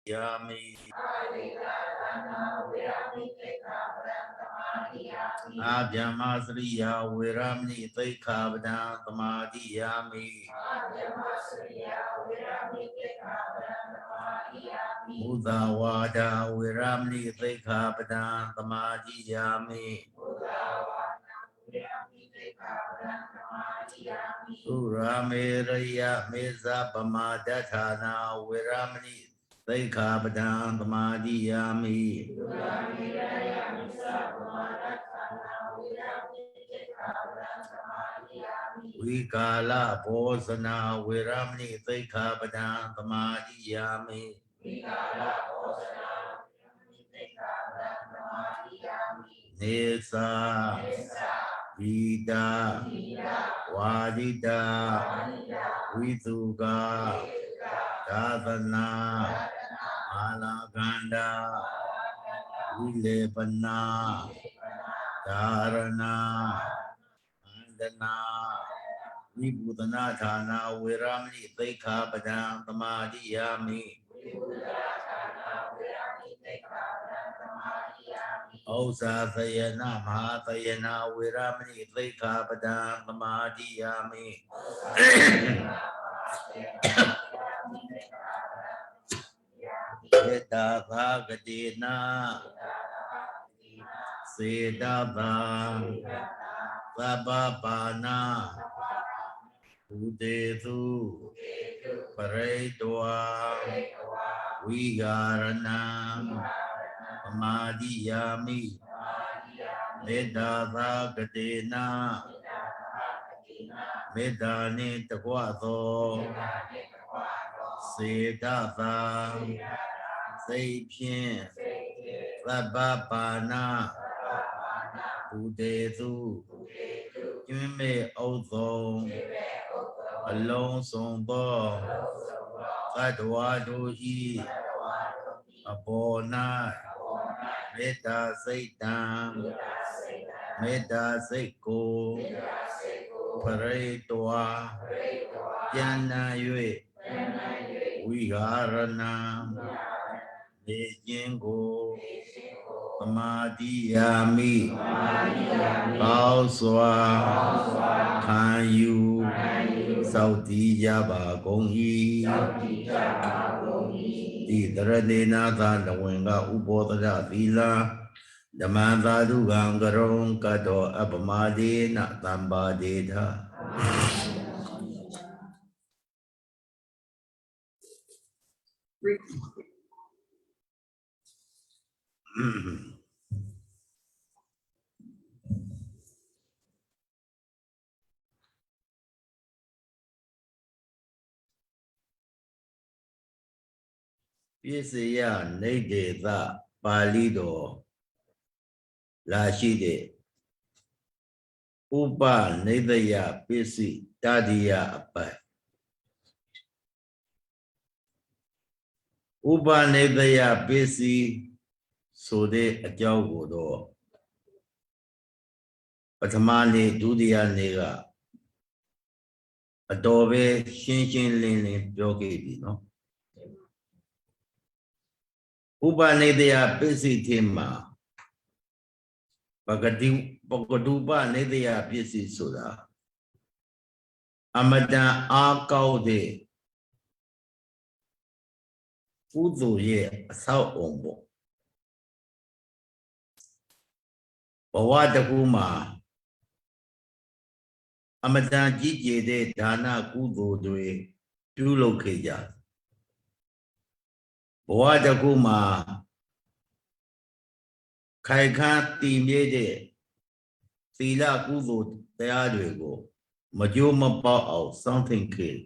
Yami Abhyamasriya Viramni Taikabdan Tamadi Yami Udawada Viramni Taikabdan Tamadi Yami Surameraya Meza Pamadatana Viramni Taikabdan Tamadi Yami Vikala Posana Viramni Taikabdan Tamadi Yami Nesa Vida Vadita Vituga Dadana Malaganda Vilepana Dharana Andana Vibhutana Thana Viramni Taikabdan Tamadi Yami Ausatayana Mahatayana Viramni Taikabdan Tamadi Yami Vedava Gadena Sedava Sabapana Udetu Paretwa Vigarana Samadhiyami Vedava Gadena Vedane Takwato Sedava Seipien Sabapana Udetu Yume Ozon Alone Sombo Sadwadohi Abona Meta Satan Meta Seiko Paretwa Jana Yue Viharana Nejingo Samadhiyami Bao Swa Kan Yu Sao Ti Jaba Gong Yi Di Taranena Tha Wenga Ubodha Thila Damantha Dugang Garong Kato Apamade Na Tamba Dedha Pisaya Nedeta Palido Lashide Upa Nedaya Pisi Tadiya Apai Upa Nedaya Pisi Sode Ajagodo Patamani Dudia Nega Adobe Shinshin Lini Yogi no Upa Nedaya Pisi Tima Pagadupa Nedaya Pisi Soda Amadan Akaude Fudu Ye Sao Ombo Bawadakuma Amadan Jiji de Dana Kudo Dwe Dulo Keja Bawadakuma Kaikan Timede Sila Kudo Teadrego Majuma Bao something kill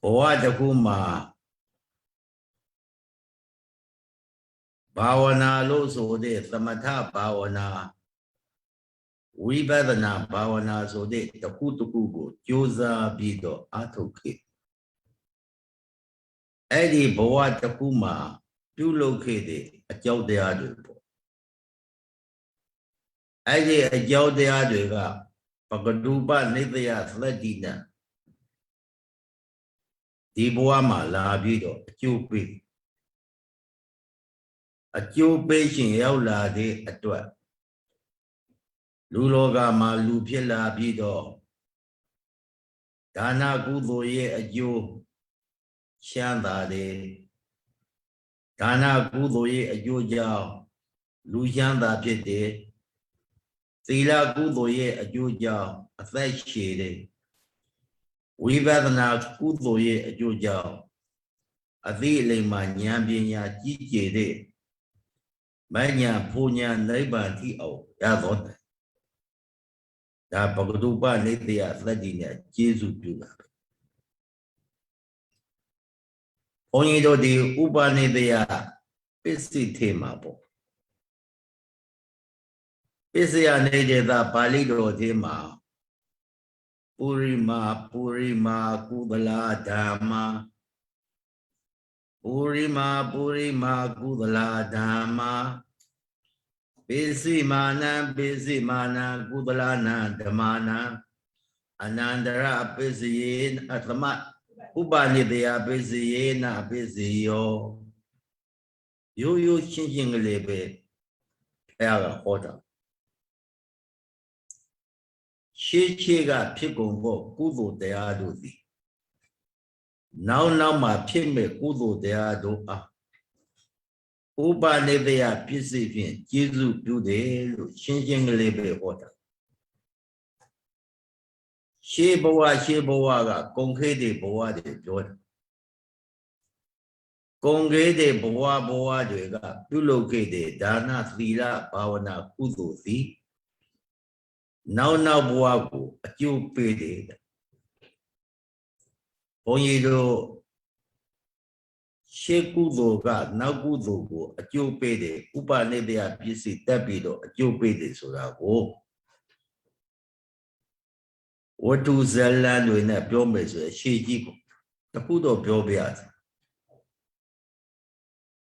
Bawadakuma Bawana Loso de Samatha Bawana Vibadana Bawana so de Takutukugo Joza Bido Atoke Eddie Bawatakuma two located a Joe de Adripo Eddie a Joe de Adriga Pagaduba Nithia Sledina ဒီဘဝမှာလာပြီးတော့အကျိုးပေးအကျိုးပေးရှင်ရောက်လာတဲ့အတွက်လူလောကမှာလူဖြစ်လာပြီးတော့ဒါနကုသိုလ်ရဲ့အကျိုးချမ်းသာတယ်ဒါနကုသိုလ်ရဲ့အကျိုးကြောင့်လူချမ်းသာဖြစ်တယ်သီလကုသိုလ်ရဲ့အကျိုးကြောင့်အသက်ရှည်တယ်ဝိပဿနာကုသိုလ်ရဲ့အကျိုးကြောင့်အသိအလိမ္မာဉာဏ်ပညာကြီးကျယ်တဲ့မဉဏ်ဖူဉဏ်နိဗ္ဗာန်ထိအောင်ရတော်တယ်ဒါဘဂတုပနိတ္တယသတ္တိနဲ့ကျေးဇူးပြုတာဘုန်းကြီးတို့ဒီဥပနိတ္တယပစ္စည်းထေမှာပေါ့ပစ္စယနေတဲ့သာပါဠိတော်ထဲမှာပုရိမာကုသလဓမ္မာပုရိမာကုသလဓမ္မာပိစိမာနံကုသလနံဓမ္မာနံအနန္တရပစ္စယေအသမဥပနိတယပစ္စယေနပစ္စယောရိုးရိုးရှင်းရှင်းကလေးပဲဘုရားကဟောတာရှေးကဖြစ်ကုန်ဖို့ကုသိုလ်တရားတို့သည်နောက်မှာဖြစ်မဲ့ကုသိုလ်တရားတို့အားဥပနိတယပစ္စည်းဖြင့်ကျေးဇူးပြုတယ်လို့ရှင်းရှင်းကလေးပဲဟောတာရှေးဘဝကကုန်ခဲ့တဲ့ဘဝတွေပြောတယ်ကုန်ခဲ့တဲ့ဘဝတွေကပြုလုပ်ခဲ့တဲ့ဒါနသီလဘာဝနာကုသိုလ်သည်နောက်ဘဝကိုအကျိုးပေးတယ်ဘုန်းကြီးတို့ရှေးကုသိုလ်ကနောက်ကုသိုလ်ကိုအကျိုးပေးတယ်ဥပနိတ္တယပစ္စည်းတက်ပြီးတော့အကျိုးပေးတယ်ဆိုတာကိုဝတ္ထုဇလံတွေနဲ့ပြောမယ်ဆိုရင်ရှေးကြီးပေါ့တခုတော့ပြောပြရစီ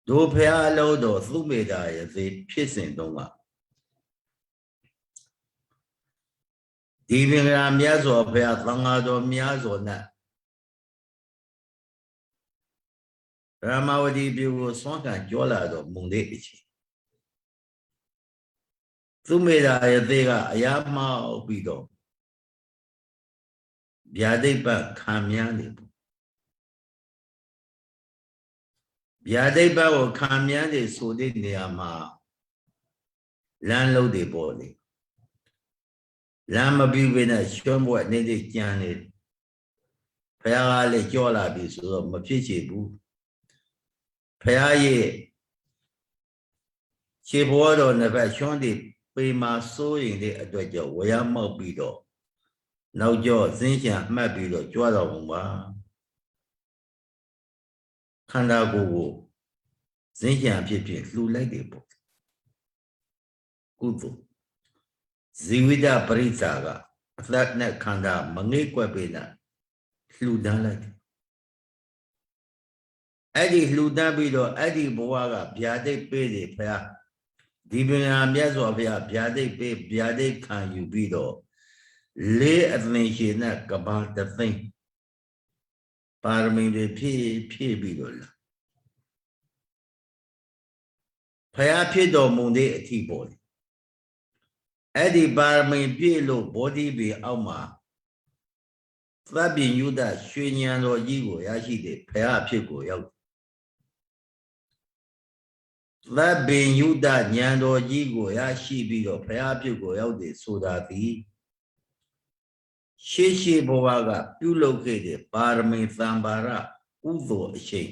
တို့ဖះအလုံးတော်သုမေတာရဲ့ဖြစ်စဉ်တုန်းကဒီပင်ကမြတ်စွာဘုရားသံဃာတော်များစွာနဲ့ရမဝတီပြည်ကိုဆွမ်းခံကြောလာတော်မူတဲ့အချိန်သုမေတာရဲ့သေးကအရာမောက်ပြီးတော့ဗျာဒိတ်ပတ်ခံမြန်းနေပေါ့ဗျာဒိတ်ပတ်ကိုခံမြန်းနေဆိုတဲ့နေရာမှာလမ်းလုံးတွေပေါ်နေလမ်းမပြီးဘဲနဲ့ရွှွမ်းဘွက်နေကြံနေဘုရားကလည်းကြောလာပြီဆိုတော့မဖြစ်ချေဘူးဘုရားရဲ့ခြေဘောတော်နှစ်ဖက်ရွှွမ်းတွေပေမှာစိုးရင်တဲ့အတွက်ကြောင့်ဝရမောက်ပြီးတော့နောက်ကျော့ဇင်းချံမှတ်ပြီးတော့ကြွားတော်မူပါခန္ဓာကိုယ်ကိုဇင်းချံဖြစ်လှူလိုက်တယ်ပေါ့ကုသိုလ်ဇီဝိတပရိစ္ဆာကအသက်နဲ့ခန္ဓာမငိမ့်ကွက်ပေနဲ့လှူဒန်းလိုက်တယ်အဲ့ဒီလှူဒန်းပြီးတော့အဲ့ဒီဘဝကဗျာဒိတ်ပေးတယ်ဖះဒီပင်ဟာမြတ်စွာဘုရားဗျာဒိတ်ပေးဗျာဒိတ်ခံယူပြီးတော့လေးအသင်ရှင်နဲ့ကဘာတသိမ့်ပါရမီတွေဖြည့်ပြီးတော့လာဖះဖြစ်တော်မူတဲ့အထိပေါ်တယ်အဲ့ဒီပါရမီပြည့်လို့ဘောဓိပင်အောက်မှာသဗ္ဗညုတရွှေဉဏ်တော်ကြီးကိုရရှိတဲ့ဘုရားအဖြစ်ကိုရောက်သဗ္ဗညုတဉာဏ်တော်ကြီးကိုရရှိပြီးတော့ဘုရားအဖြစ်ကိုရောက်တယ်ဆိုတာသည်ရှေးဘဝကပြုလုပ်ခဲ့တဲ့ပါရမီသံပါရဥသိုလ်အရှိန်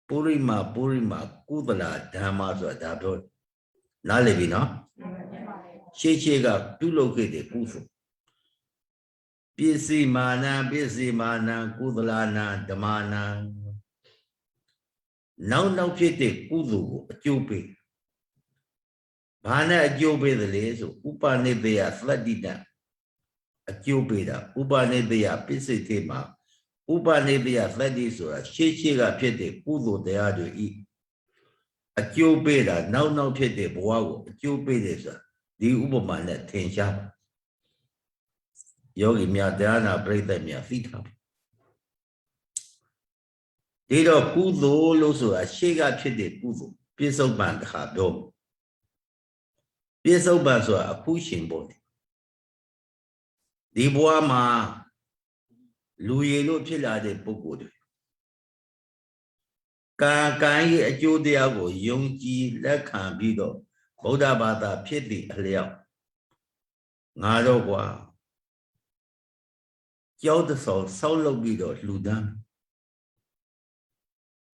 ပုရိမာကုသလဓမ္မာဆိုတာဒါပြောနားလည်ပြီနော်ရှေးကပြုလုပ်ခဲ့တဲ့ကုသိုလ်ပစ္စည်းမာနကုသလနာဓမ္မာနာနောက်ဖြစ်တဲ့ကုသိုလ်ကိုအကျိုးပေးဘာနဲ့အကျိုးပေးသလဲဆိုဥပနိတ္တယသတ္တိတအကျိုးပေးတာဥပနိတ္တယပစ္စည်းသေးမှာဥပနိတ္တယသတ္တိဆိုတာရှေးကဖြစ်တဲ့ကုသိုလ်တရားတွေဤအကျိုးပေးတာနောက်ဖြစ်တဲ့ဘဝကိုအကျိုးပေးတယ်ဆိုတာဒီဥပမာနဲ့ထင်ရှားယောဂီများတရားနာပရိသတ်များသိထား ဒီတော့ကုသိုလ်လို့ဆိုတာရှေ့ကဖြစ်တဲ့ကုသိုလ်ပြစ္ဆုတ်ပံတခါပြောပြစ္ဆုတ်ပံဆိုတာအခုရှင်ပေါ့ဒီဘဝမှာလူရည်လို့ဖြစ်လာတဲ့ပုဂ္ဂိုလ်တွေကံရဲ့အကျိုးတရားကိုယုံကြည်လက်ခံပြီးတော့ဗုဒ္ဓဘာသာဖြစ်သည့်အလျောက်ငါတော့ကွာကျောင်းတစ်ဆောင်ဆောက်လုပ်ပြီးတော့လှူဒန်း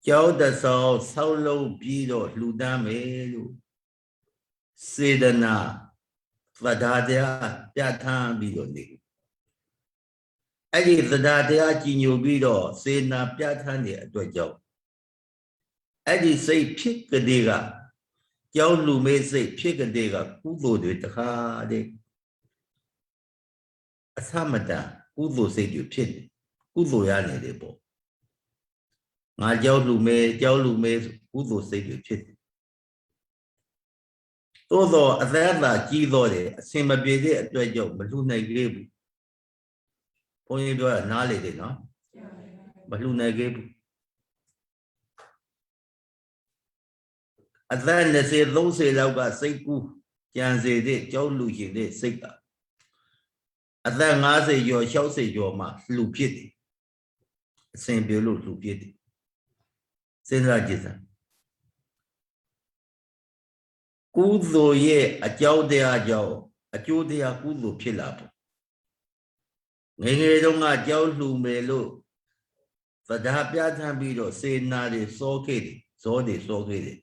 ကျောင်းတစ်ဆောင်ဆောက်လုပ်ပြီးတော့လှူဒန်းမယ်လို့စေတနာသဒ္ဒါတရားပြဋ္ဌာန်းပြီးတော့နေအဲ့ဒီသဒ္ဒါတရားကြီးညိုပြီးတော့စေတနာပြဋ္ဌာန်းတဲ့အတွက်ကြောင့်အဲ့ဒီစိတ်ဖြစ်ကလေးကကျောင်းလူမေးစိတ်ဖြစ်ကလေးကကုသိုလ်တွေတခါတည်းအသမတန်ကုသိုလ်စိတ်တွေဖြစ်တယ်ကုသိုလ်ရနေတယ်ပေါ့ငါကျောင်းလူမေးကုသိုလ်စိတ်တွေဖြစ်တယ်သို့သောအသက်သာကြီးတော့တယ်အစင်မပြေတဲ့အတွက်ကြောင့်မလှူနိုင်ခဲ့ဘူးဘုန်းကြီးပြောတာနားလေတယ်နော်မလှူနိုင်ခဲ့ဘူးအသက်20 30လောက်ကစိတ်ကူးကြံစေတဲ့ကျောင်းလူရှင်တဲ့စိတ်ကအသက်50ကျော်60ကျော်မှလှူဖြစ်တယ်အစင်ပြေလို့လှူဖြစ်တယ်စဉ်းစားကြည့်စမ်းကုသိုလ်ရဲ့အကြောင်းတရားကြောင့်အကျိုးတရားကုသိုလ်ဖြစ်လာဖို့ငယ်ငယ်တုန်းကကြောင်းလှူမယ်လို့သဒ္ဒါပြဋ္ဌာန်းပြီးတော့စေနာတွေစောခဲ့တယ်ဇောတွေစောခဲ့တယ်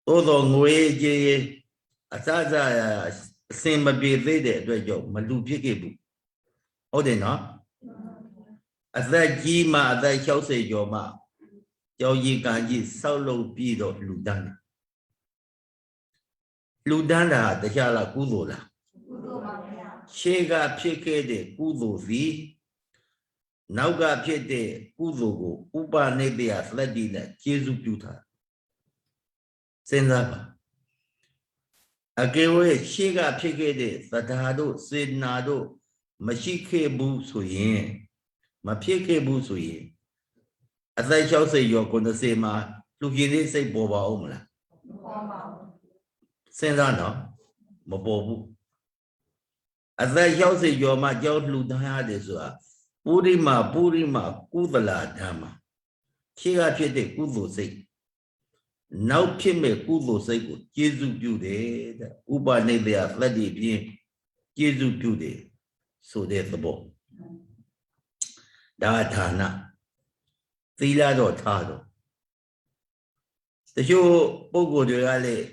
သို့သောငွေကြေးအစစအစင်မပြေသေးတဲ့အတွက်ကြောင့်မလူဖြစ်ခဲ့ဘူးဟုတ်တယ်နော်အသက်ကြီးမှအသက်60ကျော်မှကြောင်းကြီးကံကြီးဆောက်လုပ်ပြီးတော့လူတန်းတယ်လူတန်းတာတရားလားကုသိုလ်လားကုသိုလ်ပါဗျာရှေ့ကဖြစ်ခဲ့တဲ့ကုသိုလ်စီနောက်ကဖြစ်တဲ့ကုသိုလ်ကိုဥပနိဒေယသတ္တိနဲ့ကျေစုပြုထားစဉ်းစားပါအကယ်၍ရှေ့ကဖြစ်ခဲ့တဲ့သဒ္ဒါတို့စေနာတို့မရှိခဲ့ဘူးဆိုရင်မဖြစ်ခဲ့ဘူးဆိုရင်အသက်60ရော90မှာလူကြီးလေးစိတ်ပေါ်ပါဦးမလားမပေါ်ပါဘူးစဉ်းစားနော်မပေါ်ဘူးအသက်60ကျော်မှကြောက်လှူဒန်းရတယ်ဆိုတာပုရိမာကုသလာဓမ္မရှေ့ကဖြစ်တဲ့ကုသိုလ်စိတ်နောက်ဖြစ်မဲ့ကုသိုလ်စိတ်ကိုကျေစုပြုတယ်တဲ့ဥပနိဒေယသတ္တိဖြင့်ကျေစုပြုတယ်ဆိုတဲ့သဘောဒါဌာနသီလတော့ထားတော့တချို့ပုဂ္ဂိုလ်တွေကလည်း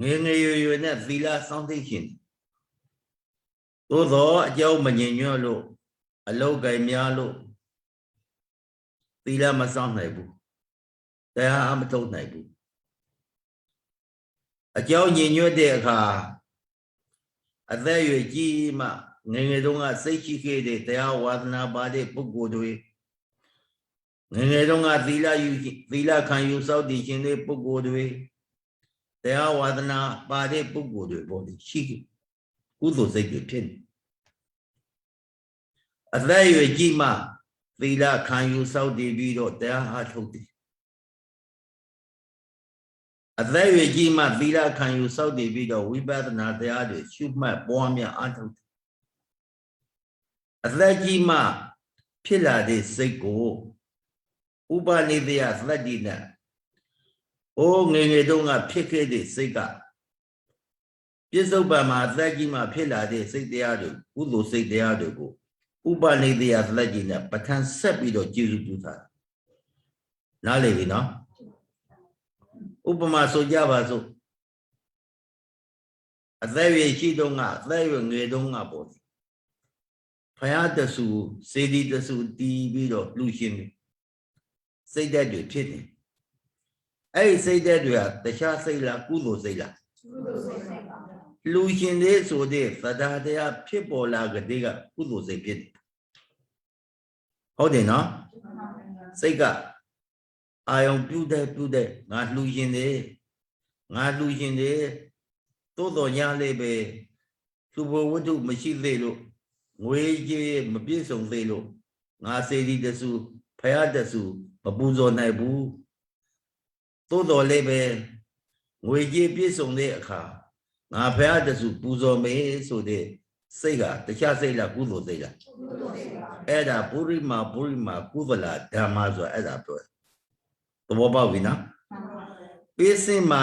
ငယ်ငယ်ရွယ်နဲ့သီလစောင့်သိခြင်းသို့သောအကြောင်းမငြိမ်ညွတ်လို့အလောက်ကိုင်များလို့သီလမစောင့်နိုင်ဘူးတရားမထုတ်နိုင်ဘူးအကြောင်းညင်ညွတ်တဲ့အခါအသက်အရွယ်ကြီးမှငယ်ငယ်တုန်းကစိတ်ရှိခဲ့တဲ့တရားဝါသနာပါတဲ့ပုဂ္ဂိုလ်တွေငယ်ငယ်တုန်းကသီလခံယူစောင့်တည်ခြင်းတဲ့ပုဂ္ဂိုလ်တွေတရားဝါသနာပါတဲ့ပုဂ္ဂိုလ်တွေပေါ်ရှိကုသိုလ်စိတ်တွေဖြစ်နေအသက်အရွယ်ကြီးမှသီလခံယူစောင့်တည်ပြီးတော့တရားအားထုတ်တယ်အသက်အရွယ်ကြီးမှသီလခံယူစောင့်တည်ပြီးတော့ဝိပဿနာတရားတွေရှုမှတ်ပွားများအားထုတ်တယ်အသက်ကြီးမှဖြစ်လာတဲ့စိတ်ကိုဥပနိဒေယသတ္တိနဲ့အိုးငယ်ငယ်တုန်းကဖြစ်ခဲ့တဲ့စိတ်ကပြစ္ဆုတ်ပံမှာအသက်ကြီးမှဖြစ်လာတဲ့စိတ်တရားတွေကုသိုလ်စိတ်တရားတွေကိုဥပနိဒေယသတ္တိနဲ့ပဋ္ဌာန်းဆက်ပြီးတော့ကျေစုပြုထားနားလည်ပြီနော်ဥပမာဆိုကြပါစို့အသက်အရွယ်ရှိတုန်းကအသက်အရွယ်ငယ်တုန်းကပေါ့ဖယားတဆူစေတီတဆူတီးပြီးတော့လူရှင်တွေစိတ်ဓာတ်တွေဖြစ်နေအဲ့ဒီစိတ်ဓာတ်တွေကတခြားစိတ်လားကုသိုလ်စိတ်လားကုသိုလ်စိတ်ပါလူရှင်တွေဆိုတဲ့သဒ္ဒါတရားဖြစ်ပေါ်လာကြတဲ့ကကုသိုလ်စိတ်ဖြစ်တယ်ဟုတ်တယ်နော်စိတ်ကအာယုံပြုတဲ့ငါလှူရှင်တယ်သို့တော်ညာလေးပဲသူဘဝတ္ထုမရှိသေးလို့ငွေကြေးမပြည့်စုံသေးလို့ငါစေတီတဆူဖ ဖယားတဆူမပူဇော်နိုင်ဘူးသို့တော်လည်းပဲငွေကြေးပြည့်စုံတဲ့အခါငါဖယားတဆူပူဇော်မယ်ဆိုတဲ့စိတ်ကတခြားစိတ်လားကုသိုလ်စိတ်လားအဲ့ဒါပုရိမာကုသလဓမ္မဆိုအဲ့ဒါပြောသဘောပေါက်ပြီနော်ပိစိမာ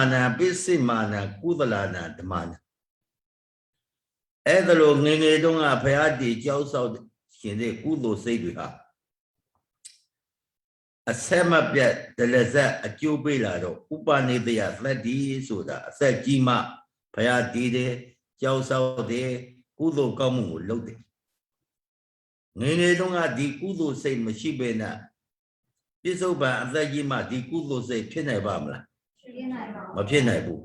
နကုသလနာဓမ္မနာအဲ့ဒါလိုငယ်ငယ်တုန်းကဖယားတည်ကြောက်ဆောက်ရှင်တဲ့ကုသိုလ်စိတ်တွေဟာအဆက်မပြတ်ဒလဇတ်အကျိုးပေးလာတော့ဥပနိတယသတ္တိဆိုတာအဆက်ကြီးမှဘုရားတည်တယ်ကြောက်ဆောက်တယ်ကုသိုလ်ကောင်းမှုကိုလုပ်တယ်ငယ်ငယ်တုန်းကဒီကုသိုလ်စိတ်မရှိဘဲနဲ့ပြစ္ဆုတ်ပံအသက်ကြီးမှဒီကုသိုလ်စိတ်ဖြစ်နိုင်ပါမလားမဖြစ်နိုင်ဘူး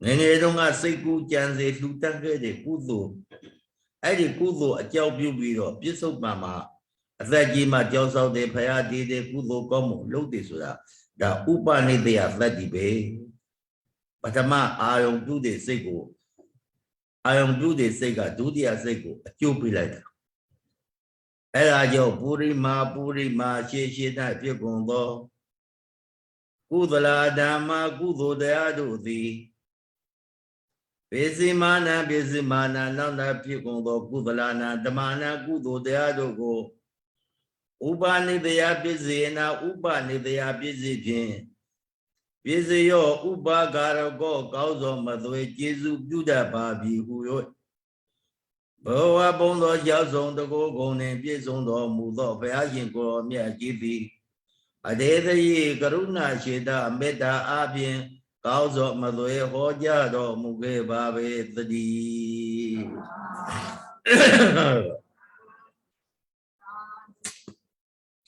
ငယ်ငယ်တုန်းကစိတ်ကူးကြံစေလှူတတ်ခဲ့တဲ့ကုသိုလ်အဲ့ဒီကုသိုလ်အကြောင်းပြုပြီးတော့ပြစ္ဆုတ်ပံမှာအသက်ကြီးမှကြောက်ဆောက်တဲ့ဖယားတည်တဲ့ကုသိုလ်ကောင်းမှုလုပ်တယ်ဆိုတာဒါဥပနိတယသတ္တိပဲပထမအာယုံပြုတဲ့စိတ်ကိုအာယုံပြုတဲ့စိတ်ကဒုတိယစိတ်ကိုအကျိုးပေးလိုက်တာအဲ့ဒါကြောင့်ပုရိမာရှေ၌ဖြစ်ကုန်သောကုသလဓမ္မကုသိုလ်တရားတို့သည်ပိစိမာနနောက်နောက်ဖြစ်ကုန်သောကုသလနာဓမ္မနာကုသိုလ်တရားတို့ကိုဥပနိတယပစ္စယေနာဥပနိတယပစ္စည်းဖြင့်ပစ္စယောဥပကာရကောကောင်းသောမသွေကျေစုပြုတတ်ပါပြီဟု၍ဘောဝဘုံသောရောက်ဆုံးတကောဂုံနှင့်ပြည့်စုံတော်မူသောဘုရားရှင်ကိုယ်မြတ်ကြီးသည်အတေသယေကရုဏာရှိတမေတ္တာအပြင်ကောင်းသောမသွေဟောကြားတော်မူခဲ့ပါပေသတည်း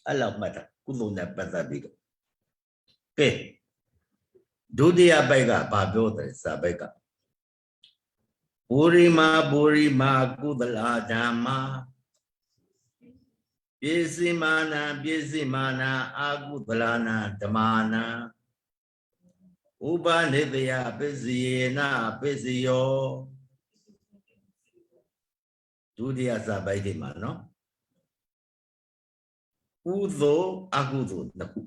အဲ့လောက်မှတ်တာကုသိုလ်နဲ့ပတ်သက်ပြီးတော့ကဲဒုတိယပိုက်ကဘာပြောတယ်စာပိုက်ကပုရိမာကုသလဓမ္မပိစိမာနအာကုသလနာဓမ္မနာဥပနိတယပစ္စယေနပစ္စယောဒုတိယစာပိုက်ဒီမှာနော်ကုသိုလ်အကုသိုလ်နှစ်ခု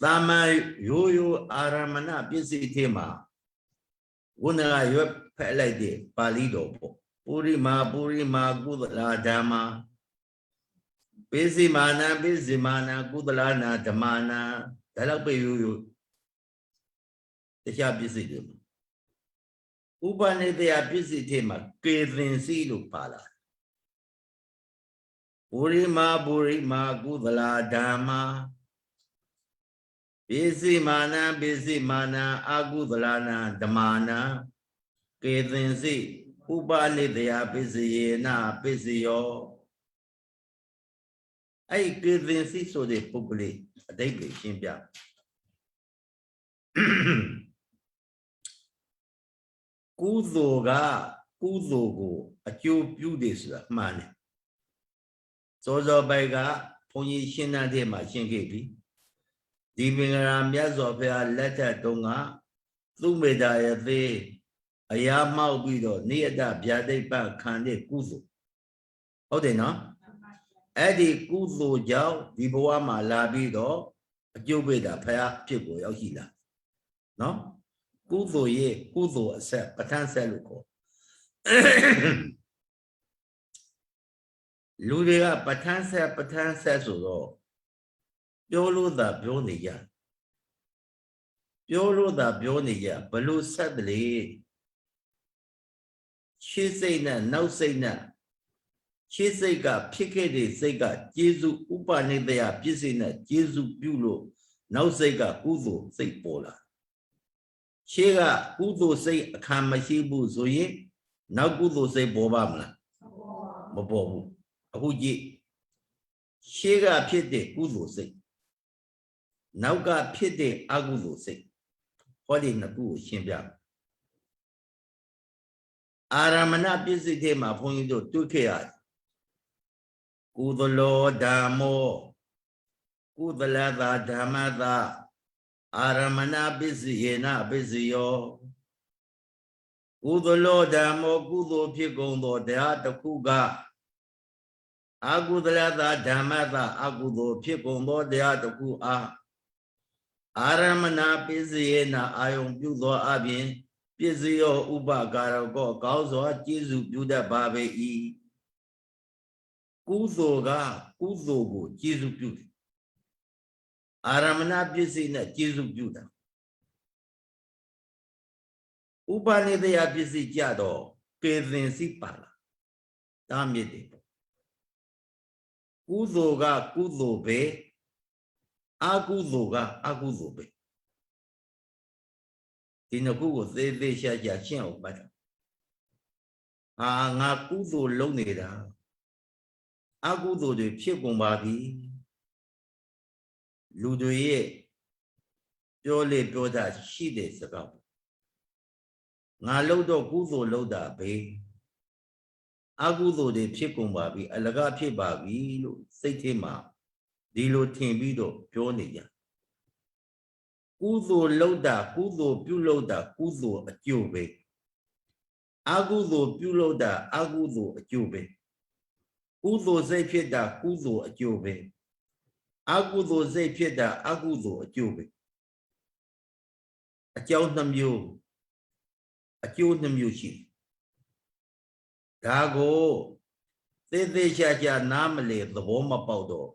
သာမန်ရိုးအာရမဏပစ္စည်းထဲမှာဝဏရွက်ဖက်လိုက်တဲ့ပါဠိတော်ပေါ့ပုရိမာကုသလဓမ္မပိစိမာနကုသလနာဓမ္မနာဒါတော့ပဲရိုးတရားပစ္စည်းတွေဥပနိတယပစ္စည်းထဲမှာကေသင်စီလို့ပါလာပုရိမာကုသလဓမ္မပိစိမာနအာကုသလနာဓမ္မနာကေသင်စီဥပနိတယပစ္စယေနပစ္စယောအဲ့ကေသင်စီဆိုတဲ့ပုဂ္ဂလိအတိတ်ကိုရှင်းပြကုသိုလ်ကိုအကျိုးပြုတယ်ဆိုတာမှန်တယ်စောပိုက်ကဘုန်းကြီးရှင်းတဲ့ထဲမှာရှင်းခဲ့ပြီဒီမင်္ဂလာမြတ်စွာဘုရားလက်ထက်တုန်းကသူမေတ္တာရဲ့သေးအရာမှောက်ပြီးတော့နိယတဗျာဒိတ်ပခံတဲ့ကုသိုလ်ဟုတ်တယ်နော်အဲ့ဒီကုသိုလ်ကြောင့်ဒီဘဝမှာလာပြီးတော့အကျိုးပေးတာဘုရားဖြစ်ကိုရောက်ရှိလာနော်ကုသိုလ်ရဲ့ကုသိုလ်အဆက်ပဋ္ဌာန်းဆက်လို့ခေါ်လူတွေကပဋ္ဌာန်းဆက်ဆိုတော့ပြောလို့သာပြောနေကြဘလို့ဆက်တယ်လေရှေ့စိတ်နဲ့နောက်စိတ်နဲ့ရှေ့စိတ်ကဖြစ်ခဲ့တဲ့စိတ်ကကျေစုဥပနိတယပြည့်စုံတဲ့ကျေစုပြုလို့နောက်စိတ်ကကုသိုလ်စိတ်ပေါ်လာရှေ့ကကုသိုလ်စိတ်အခါမရှိဘူးဆိုရင်နောက်ကုသိုလ်စိတ်ပေါ်ပါမလားမပေါ်ဘူးအခုကြည့်ရှေ့ကဖြစ်တဲ့ကုသိုလ်စိတ်နောက်ကဖြစ်တဲ့အကုသိုလ်စိတ်ဟောဒီနှစ်ခုကိုရှင်းပြအာရမဏပစ္စည်းထဲမှာဘုန်းကြီးတို့တွေ့ခဲ့ရတယ်ကုသလောဓမ္မောကုသလသာဓမ္မသာအာရမဏပစ္စယေနပစ္စယောကုသလောဓမ္မောကုသိုလ်ဖြစ်ကုန်သောတရားတစ်ခုက အာကုသလသာဓမ္မသာအကုသိုလ်ဖြစ်ကုန်သောတရားတစ်ခုအားအာရမဏပစ္စယေနအာယုံပြုသောအပြင်ပစ္စယောဥပကာရကောကောင်းစွာကျေစုပြုတတ်ပါပေ၏ကုသိုလ်ကကုသိုလ်ကိုကျေစုပြုတယ်အာရမဏပစ္စည်းနဲ့ကျေစုပြုတာဥပနိဒယပစ္စည်းကြတော့ကေသင်စီပါလာတာမြစ်တယ်ကုသိုလ်ကကုသိုလ်ပဲအကုသိုလ်ကအကုသိုလ်ပဲဒီနှစ်ခုကိုသေသေးရှာရှာရှင်းအောင်ပတ်တာဟာငါကုသိုလ်လုပ်နေတာအကုသိုလ်တွေဖြစ်ကုန်ပါပြီလူတွေရဲ့ပြောလေပြောတာရှိတဲ့စကားငါလုပ်တော့ကုသိုလ်လုပ်တာပဲအကုသိုလ်တွေဖြစ်ကုန်ပါပြီအလကားဖြစ်ပါပြီလို့စိတ်ထဲမှာဒီလိုထင်ပြီးတော့ပြောနေကြကုသိုလ်လုပ်တာကုသိုလ်ပြုလုပ်တာကုသိုလ်အကျိုးပဲအကုသိုလ်ပြုလုပ်တာအကုသိုလ်အကျိုးပဲကုသိုလ်စိတ်ဖြစ်တာကုသိုလ်အကျိုးပဲအကုသိုလ်စိတ်ဖြစ်တာအကုသိုလ်အကျိုးပဲအကြောင်းနှမျိုးအကျိုးနှမျိုးရှိဒါကိုသေသေးချာချာနားမလဲသဘောမပေါက်တော့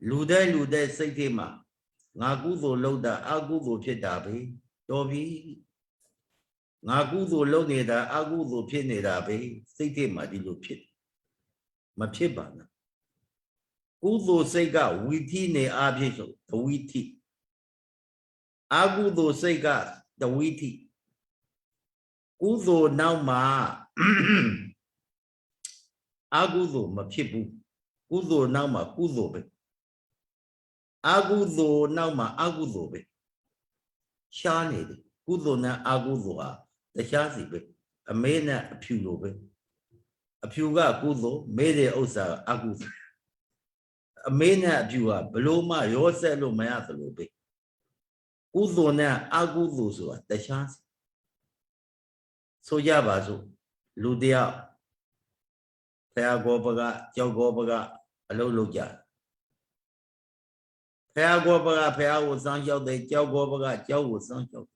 လူတဲ့စိတ်ထဲမှာငါကုသိုလ်လုပ်တာအကုသိုလ်ဖြစ်တာပဲတော်ပြီငါကုသိုလ်လုပ်နေတာအကုသိုလ်ဖြစ်နေတာပဲစိတ်ထဲမှာဒီလိုဖြစ်မဖြစ်ပါနဲ့ကုသိုလ်စိတ်ကဝီထိနေအားဖြင့်ဆိုတဝီထိအကုသိုလ်စိတ်ကတဝီထိကုသိုလ်နောက်မှာအကုသိုလ်မဖြစ်ဘူးကုသိုလ်နောက်မှာကုသိုလ်ပဲအကုသိုလ်နောက်မှာအကုသိုလ်ပဲရှားနေတယ်ကုသိုလ်နဲ့အကုသိုလ်ဟာတရားစီပဲအမေနဲ့အဖြူလိုပဲအဖြူကကုသိုလ်မေးတဲ့ဥစ္စာအကုသိုလ်အမေနဲ့အဖြူကဘလို့မှရောဆက်လို့မရသလိုပဲကုသိုလ်နဲ့အကုသိုလ်ဆိုတာတရားစီဆိုကြပါစို့လူတယောက်ဖယားကောပကကြောက်ကောပကအလုပ်လုပ်ကြဖယားကောပကဖယားကိုစောင့်ရှောက်တယ်ကြောက်ကောပကကြောက်ကိုစောင့်ရှောက်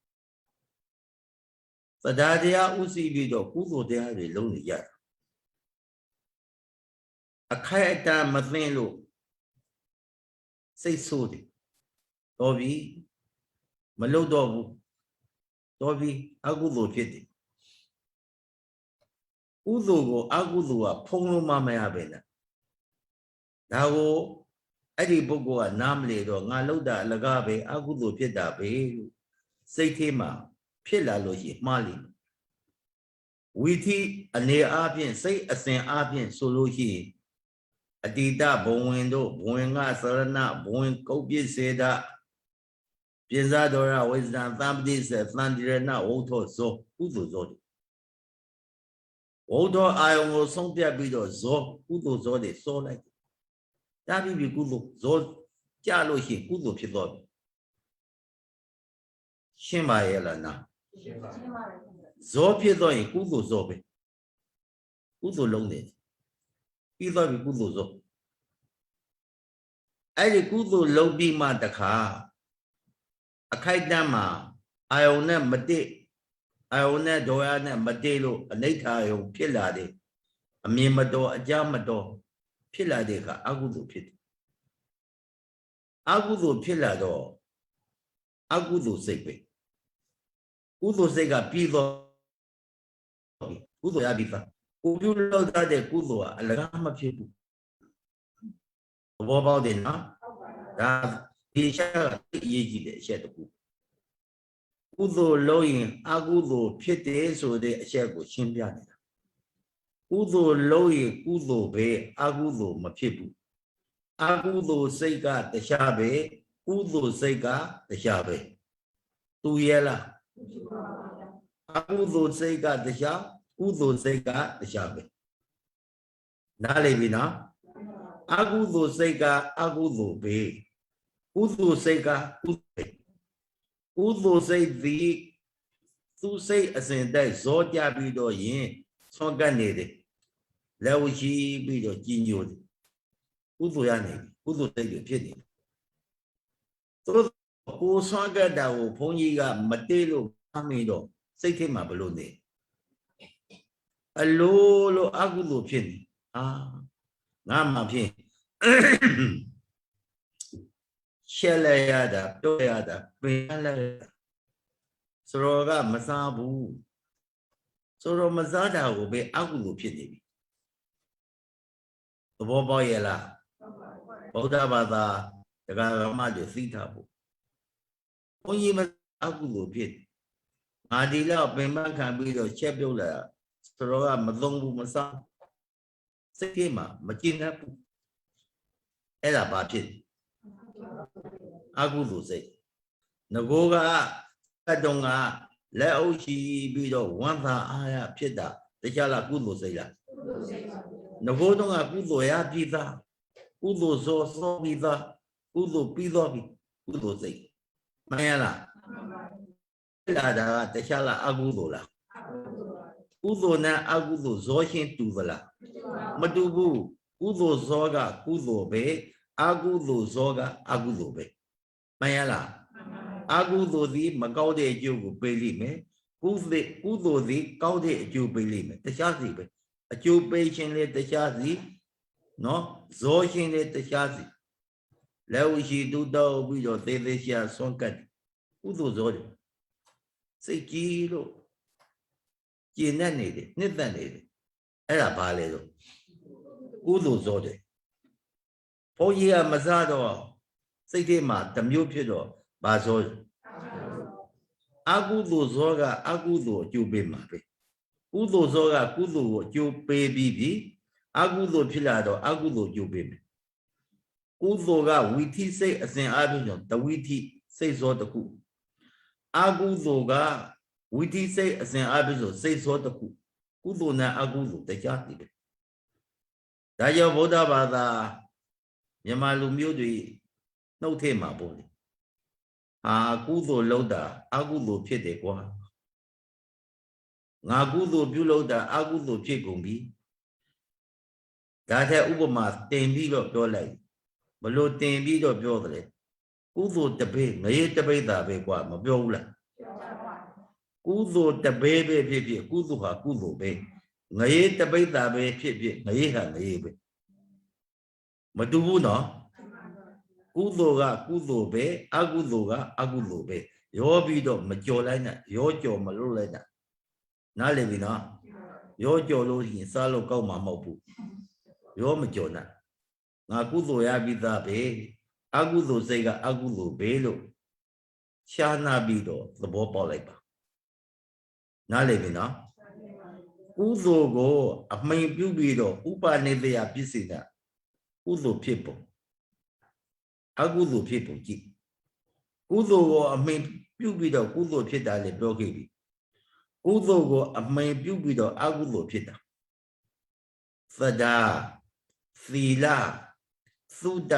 တယ်တရားတရားဥသိပြီးတော့ကုသိုလ်တရားတွေလုပ်နေကြတယ်အခိုက်အတန့်မသိလို့စိတ်ဆိုးတယ်တော်ပြီမလုပ်တော့ဘူးတော်ပြီအကုသိုလ်ဖြစ်တယ်ကုသိုလ်ကိုအကုသိုလ်ကဖုံးလို့မရပဲနဲ့ဒါကိုအဲ့ဒီပုဂ္ဂိုလ်ကနားမလေတော့ငါလုပ်တာအလကားပဲအကုသိုလ်ဖြစ်တာပဲလို့စိတ်ထဲမှာဖြစ်လာလို့ရှိရင်မှားလိမ့်မယ်ဝီထိအနေအားဖြင့်စိတ်အစဉ်အားဖြင့်ဆိုလို့ရှိရင်အတ္တဘုံဝင်တို့ဘဝင်ကသရဏဘဝင်ကုတ်ပြစ္ဆေဒပိဇာဒောရဝိဇ္ဇံသံပတိစေသံတိရဏဝုထောဇောကုသိုလ်ဇောဝုထောအာယုံကိုဆုံးဖြတ်ပြီးတော့ဇောကုသိုလ်ဇောတွေစောလိုက်တာပြီးကုသိုလ်ဇောကြလို့ရှိရင်ကုသိုလ်ဖြစ်တော့ပြီရှင်းပါရဲ့လားနာရှင်းပါဇောဖြစ်တော့ရင်ကုသိုလ်ဇောပဲကုသိုလ်လုံးနေပြီးတော့ပြီကုသိုလ်ဇောအဲ့ဒီကုသိုလ်လုံးပြီးမှတခါအခိုက်တန့်မှာအာယုံနဲ့မတိအာယုံနဲ့ဒေါရနဲ့မတိလို့အနိဋ္ဌာယုံဖြစ်လာတယ်အမြင်မတော်အကြမတော်ဖြစ်လာတဲ့အခါအကုသိုလ်ဖြစ်တယ်အကုသိုလ်ဖြစ်လာတော့အကုသိုလ်စိတ်ပဲကုသိုလ်စိတ်ကပြီးတော့ကုသိုလ်ရပြီးသားကိုပြုလုပ်တဲ့ကုသိုလ်ကအလကားမဖြစ်ဘူးဘောပေါက်တယ်နော်ဒါဒီရှက်အရေးကြီးတဲ့အချက်တစ်ခုကုသိုလ်လုပ်ရင်အကုသိုလ်ဖြစ်တယ်ဆိုတဲ့အချက်ကိုရှင်းပြနေတာကုသိုလ်လုပ်ရင်ကုသိုလ်ပဲအကုသိုလ်မဖြစ်ဘူးအကုသိုလ်စိတ်ကတရားပဲကုသိုလ်စိတ်ကတရားပဲသူရဲ့လားအကုသိုလ်စိတ်ကတရားကုသိုလ်စိတ်ကတရားပဲနားလည်ပြီနော်အကုသိုလ်စိတ်ကအကုသိုလ်ပဲကုသိုလ်စိတ်ကကုသိုလ်ကုသိုလ်စိတ်သည်သူစိတ်အစဉ်တိုက်ဇောကြပြီးတော့ရင်ဆွမ်းကပ်နေတယ် လက်ဝရှိပြီးတော့ကြီးညိုတယ်ကုသိုလ်ရနေကုသိုလ်စိတ်တွေဖြစ်နေသို့ကိုဆွမ်းကတ်တာကိုဘုန်းကြီးကမတေးလို့အမိတော့စိတ်ထဲမှာဘလို့နေအလိုလိုအကုသိုလ်ဖြစ်နေငါမှဖြစ်ရှက်လိုက်ရတာပြောရတာပင်လိုက်ဆိုတော့ကမစားဘူးဆိုတော့မစားတာကိုပဲအကုသိုလ်ဖြစ်နေပြီသဘောပေါက်ရဲ့လားဗုဒ္ဓဘာသာတရားဓမ္မတွေသိတာပေါ့ဘုန်းကြီးမအကုသိုလ်ဖြစ်ငါဒီလောက်ပင်ပန်းခံပြီးတော့ချက်ပြုတ်လာဆိုတော့ကမသုံးဘူးမစားစိတ်ထဲမှာမကျင်တတ်ဘူးအဲ့ဒါဘာဖြစ်အကုသိုလ်စိတ်ငကိုကတ်တုံကလက်အုပ်ရှိပြီးတော့ဝမ်းသာအားရဖြစ်တာတခြားလားကုသိုလ်စိတ်လားငကိုတုံကကုသိုလ်ရပြီးသားကုသိုလ်စောပြီးသားကုသိုလ်ပြီးတော့ပြီကုသိုလ်စိတ်မှန်ရလားလာတာကတခြားလားအကုသိုလ်လားကုသိုလ်နဲ့အကုသိုလ်ဇောရှင်းတူသလားမတူဘူးကုသိုလ်ဇောကကုသိုလ်ပဲအကုသိုလ်ဇောကအကုသိုလ်ပဲမှန်ရလားအကုသိုလ်သည်မကောင်းတဲ့အကျိုးကိုပေးလိမ့်မယ်ကုသိုလ်သည်ကောင်းတဲ့အကျိုးပေးလိမ့်မယ်တခြားစီပဲအကျိုးပေးခြင်းလေတခြားစီနော်ဇောခြင်းလေတခြားစီလက်ဝရှိတူတော့ပြီးတော့သေးသေးရှာဆွန့်ကတ်ကုသိုလ်ဇောတယ်စိတ်ကြီးလို့ကျင့်တတ်နေတယ်နှစ်သက်နေတယ်အဲ့ဒါဘာလဲဆိုကုသိုလ်ဇောတယ်ဘုန်းကြီးကမစားတော့စိတ်ထဲမှာတမျိုးဖြစ်တော့ဘာဇောအကုသိုလ်ဇောကအကုသိုလ်အကျိုးပေးမှာပဲကုသိုလ်ဇောကကုသိုလ်ကိုအကျိုးပေးပြီးပြီအကုသိုလ်ဖြစ်လာတော့အကုသိုလ်အကျိုးပေးမယ်ကုသိုလ်ကဝိသိစိတ်အစဉ်အပြင်ကြောင့်တဝိသိစိတ်ဇောတစ်ခုအကုသိုလ်ကဝိသိစိတ်အစဉ်အပြင်ဆိုစိတ်ဇောတစ်ခုကုသိုလ်နဲ့အကုသိုလ်တရားတည်တယ်ဒါကြောင့်ဗုဒ္ဓဘာသာမြန်မာလူမျိုးတွေနှုတ်ထဲမှာပေါ့လေကုသိုလ်လုပ်တာအကုသိုလ်ဖြစ်တယ်ကွာငါကုသိုလ်ပြုလုပ်တာအကုသိုလ်ဖြစ်ကုန်ပြီဒါထက်ဥပမာတင်ပြီးတော့ပြောလိုက်ဘလို့တင်ပြီးတော့ပြောတယ်ကုသိုလ်တပိငရေတပိတာပဲကွာမပြောဘူးလားကုသိုလ်တပိပဲဖြစ်ဖြစ်ကုသိုလ်ဟာကုသိုလ်ပဲငရေတပိတာပဲဖြစ်ဖြစ်ငရေဟာငရေပဲမတူဘူးနော်ကုသိုလ်ကကုသိုလ်ပဲအကုသိုလ်ကအကုသိုလ်ပဲရောပြီးတော့မကြော်လိုက်နဲ့ရောကြော်မလို့လိုက်နဲ့နားလည်ပြီနော်ရောကြော်လို့ရင်စားလို့ကောက်မှာမဟုတ်ဘူးရောမကြော်နဲ့ငါကုသိုလ်ရပြီးသားပဲအကုသိုလ်စိတ်ကအကုသိုလ်ပဲလို့ရှားနာပြီးတော့သဘောပေါက်လိုက်ပါနားလည်ပြီနော်ကုသိုလ်ကိုအမှန်ပြုပြီးတော့ဥပနိဒေယပစ္စည်းကကုသိုလ်ဖြစ်ပုံအကုသိုလ်ဖြစ်ပုံကြည့်ကုသိုလ်ကိုအမှန်ပြုပြီးတော့ကုသိုလ်ဖြစ်တာလေပြောခဲ့ပြီကုသိုလ်ကိုအမှန်ပြုပြီးတော့အကုသိုလ်ဖြစ်တာသဒ္ဒါသီလသုဒ္ဓ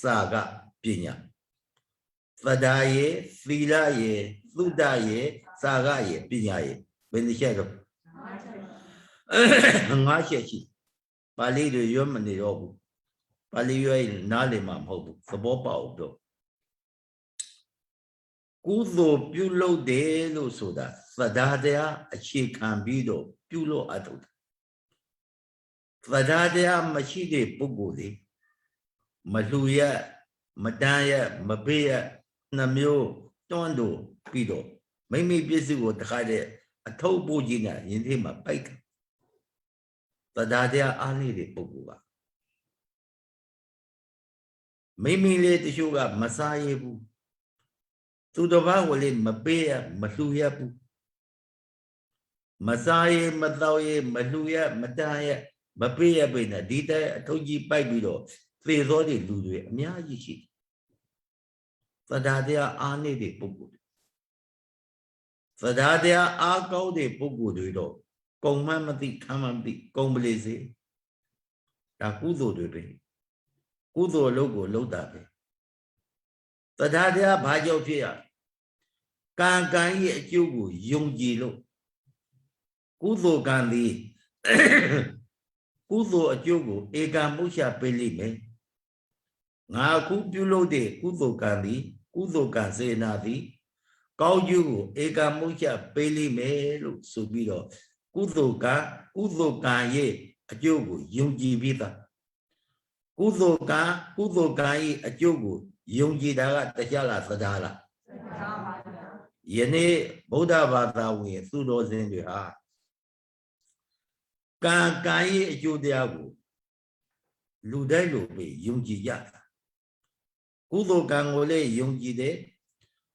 စာကပညာသဒ္ဒါရေသီလရေသုဒ္ဓရေစာကရေပညာရေဘယ်နှချက်တော့ငါးချက်ရှိပါဠိတွေရွတ်မနေတော့ဘူးပါဠိရွတ်နားလည်မှာမဟုတ်ဘူးသဘောပေါက်တော့ကုသိုလ်ပြုလုပ်တယ်လို့ဆိုတာသဒ္ဒါတရားအခြေခံပြီးတော့ပြုလို့အထုတ်သဒ္ဒါတရားမရှိတဲ့ပုဂ္ဂိုလ်တွေမလှူရမတန်းရမပေးရနှမျိုးတွန်းတို့ပြီးတော့မိမိပစ္စည်းကိုတခါတည်းအထုပ်ပို့ကြီးနဲ့ယင်ထဲမှာပိုက်တယ်သဒ္ဒါတရားအားလေးတဲ့ပုဂ္ဂိုလ်ကမိမိလေးတချို့ကမစားရဘူးသူတစ်ပါးကိုလည်းမပေးရမလှူရဘူးမစားရမတော့ရမလှူရမတန်းရမပေးရပေးနဲ့ဒီတဲ့အထုပ်ကြီးပိုက်ပြီးတော့သေသောတဲ့လူတွေအများကြီးရှိတယ်သဒ္ဒါတရားအားနေတဲ့ပုဂ္ဂိုလ်သဒ္ဒါတရားအားကောင်းတဲ့ပုဂ္ဂိုလ်တွေတော့ကုံမှမသိခံမှမသိကုံပလေစေဒါကုသိုလ်တွေပဲကုသိုလ်အလုပ်ကိုလုပ်တာပဲသဒ္ဒါတရားဘာကြောင့်ဖြစ်ရကံကံရဲ့အကျိုးကိုယုံကြည်လို့ကုသိုလ်ကံသည် ကုသိုလ်အကျိုးကိုဧကံမှုချပေးလိမ့်မယ်ငါအခုပြုလုပ်တဲ့ကုသိုလ်ကံသည်ကုသိုလ်ကံစေနာသည်ကောင်းကျိုးကိုဧကံမှုချပေးလိမ့်မယ်လို့ဆိုပြီးတော့ကုသိုလ်ကံရဲ့အကျိုးကိုယုံကြည်ပြီးသားကုသိုလ်ကံရဲ့အကျိုးကိုယုံကြည်တာကတရားလားသဒ္ဒါလားယနေ့ဗုဒ္ဓဘာသာဝင်သူတော်စင်တွေဟာကံရဲ့အကျိုးတရားကိုလူတိုင်းလိုပဲယုံကြည်ကြတာကုသိုလ်ကံကိုလည်းယုံကြည်တယ်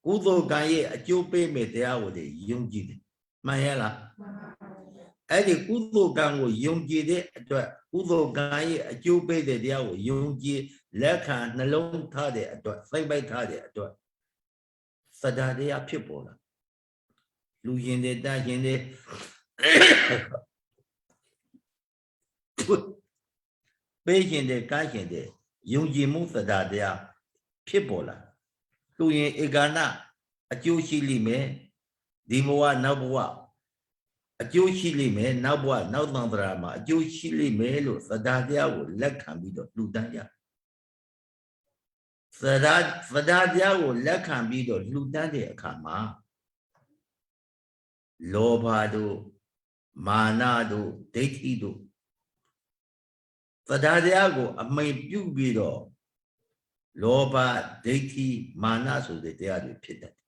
ကုသိုလ်ကံရဲ့အကျိုးပေးမဲ့တရားကိုလည်းယုံကြည်တယ်မှန်ရလားအဲ့ဒီကုသိုလ်ကံကိုယုံကြည်တဲ့အတွက်ကုသိုလ်ကံရဲ့အကျိုးပေးတဲ့တရားကိုယုံကြည်လက်ခံနှလုံးထားတဲ့အတွက်စိတ်ပိုက်ထားတဲ့အတွက်သဒ္ဒါတရားဖြစ်ပေါ်လာလူရှင်တွေတန်ရှင်တွေပေးရှင်တွေကမ်းရှင်တွေယုံကြည်မှုသဒ္ဒါတရားဖြစ်ပေါ်လာလူရင်ဧကနာအကျိုးရှိလိမ့်မယ်ဒီဘဝနောက်ဘဝအကျိုးရှိလိမ့်မယ်နောက်ဘဝနောက်သံဃာမှာအကျိုးရှိလိမ့်မယ်လို့သဒ္ဒါတရားကိုလက်ခံပြီးတော့လှူဒန်းကြသဒ္ဒါတရားကိုလက်ခံပြီးတော့လှူဒန်းတဲ့အခါမှာလောဘတို့မာနတို့ဒိဋ္ဌိတို့သဒ္ဒါတရားကိုအမိန်ပြုပြီးတော့လောဘဒိဋ္ဌိမာနဆိုတဲ့တရားတွေဖြစ်တတ်တယ်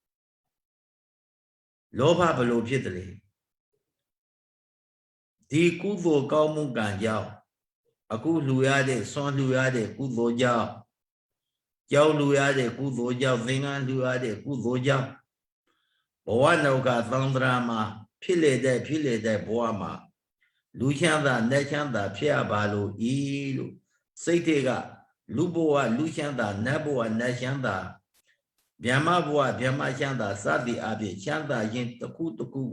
လောဘဘယ်လိုဖြစ်တယ်လဲဒီကုသိုလ်ကောင်းမှုကံကြောင့်အခုလှူရတဲ့ဆွမ်းလှူရတဲ့ကုသိုလ်ကြောင့်ကြောက်လှူရတဲ့ကုသိုလ်ကြောင့်သင်္ကန်းလှူရတဲ့ကုသိုလ်ကြောင့်ဘဝနောကသံဃာမှာဖြစ်လေတဲ့ဘဝမှာလူချမ်းသာနတ်ချမ်းသာဖြစ်ရပါလို့ဤလို့စိတ်တွေကလူဘဝလူချမ်းသာနတ်ဘဝနတ်ချမ်းသာဗျမဘဝဗျမချမ်းသာစသည်အပြင်ချမ်းသာခြင်းတစ်ခု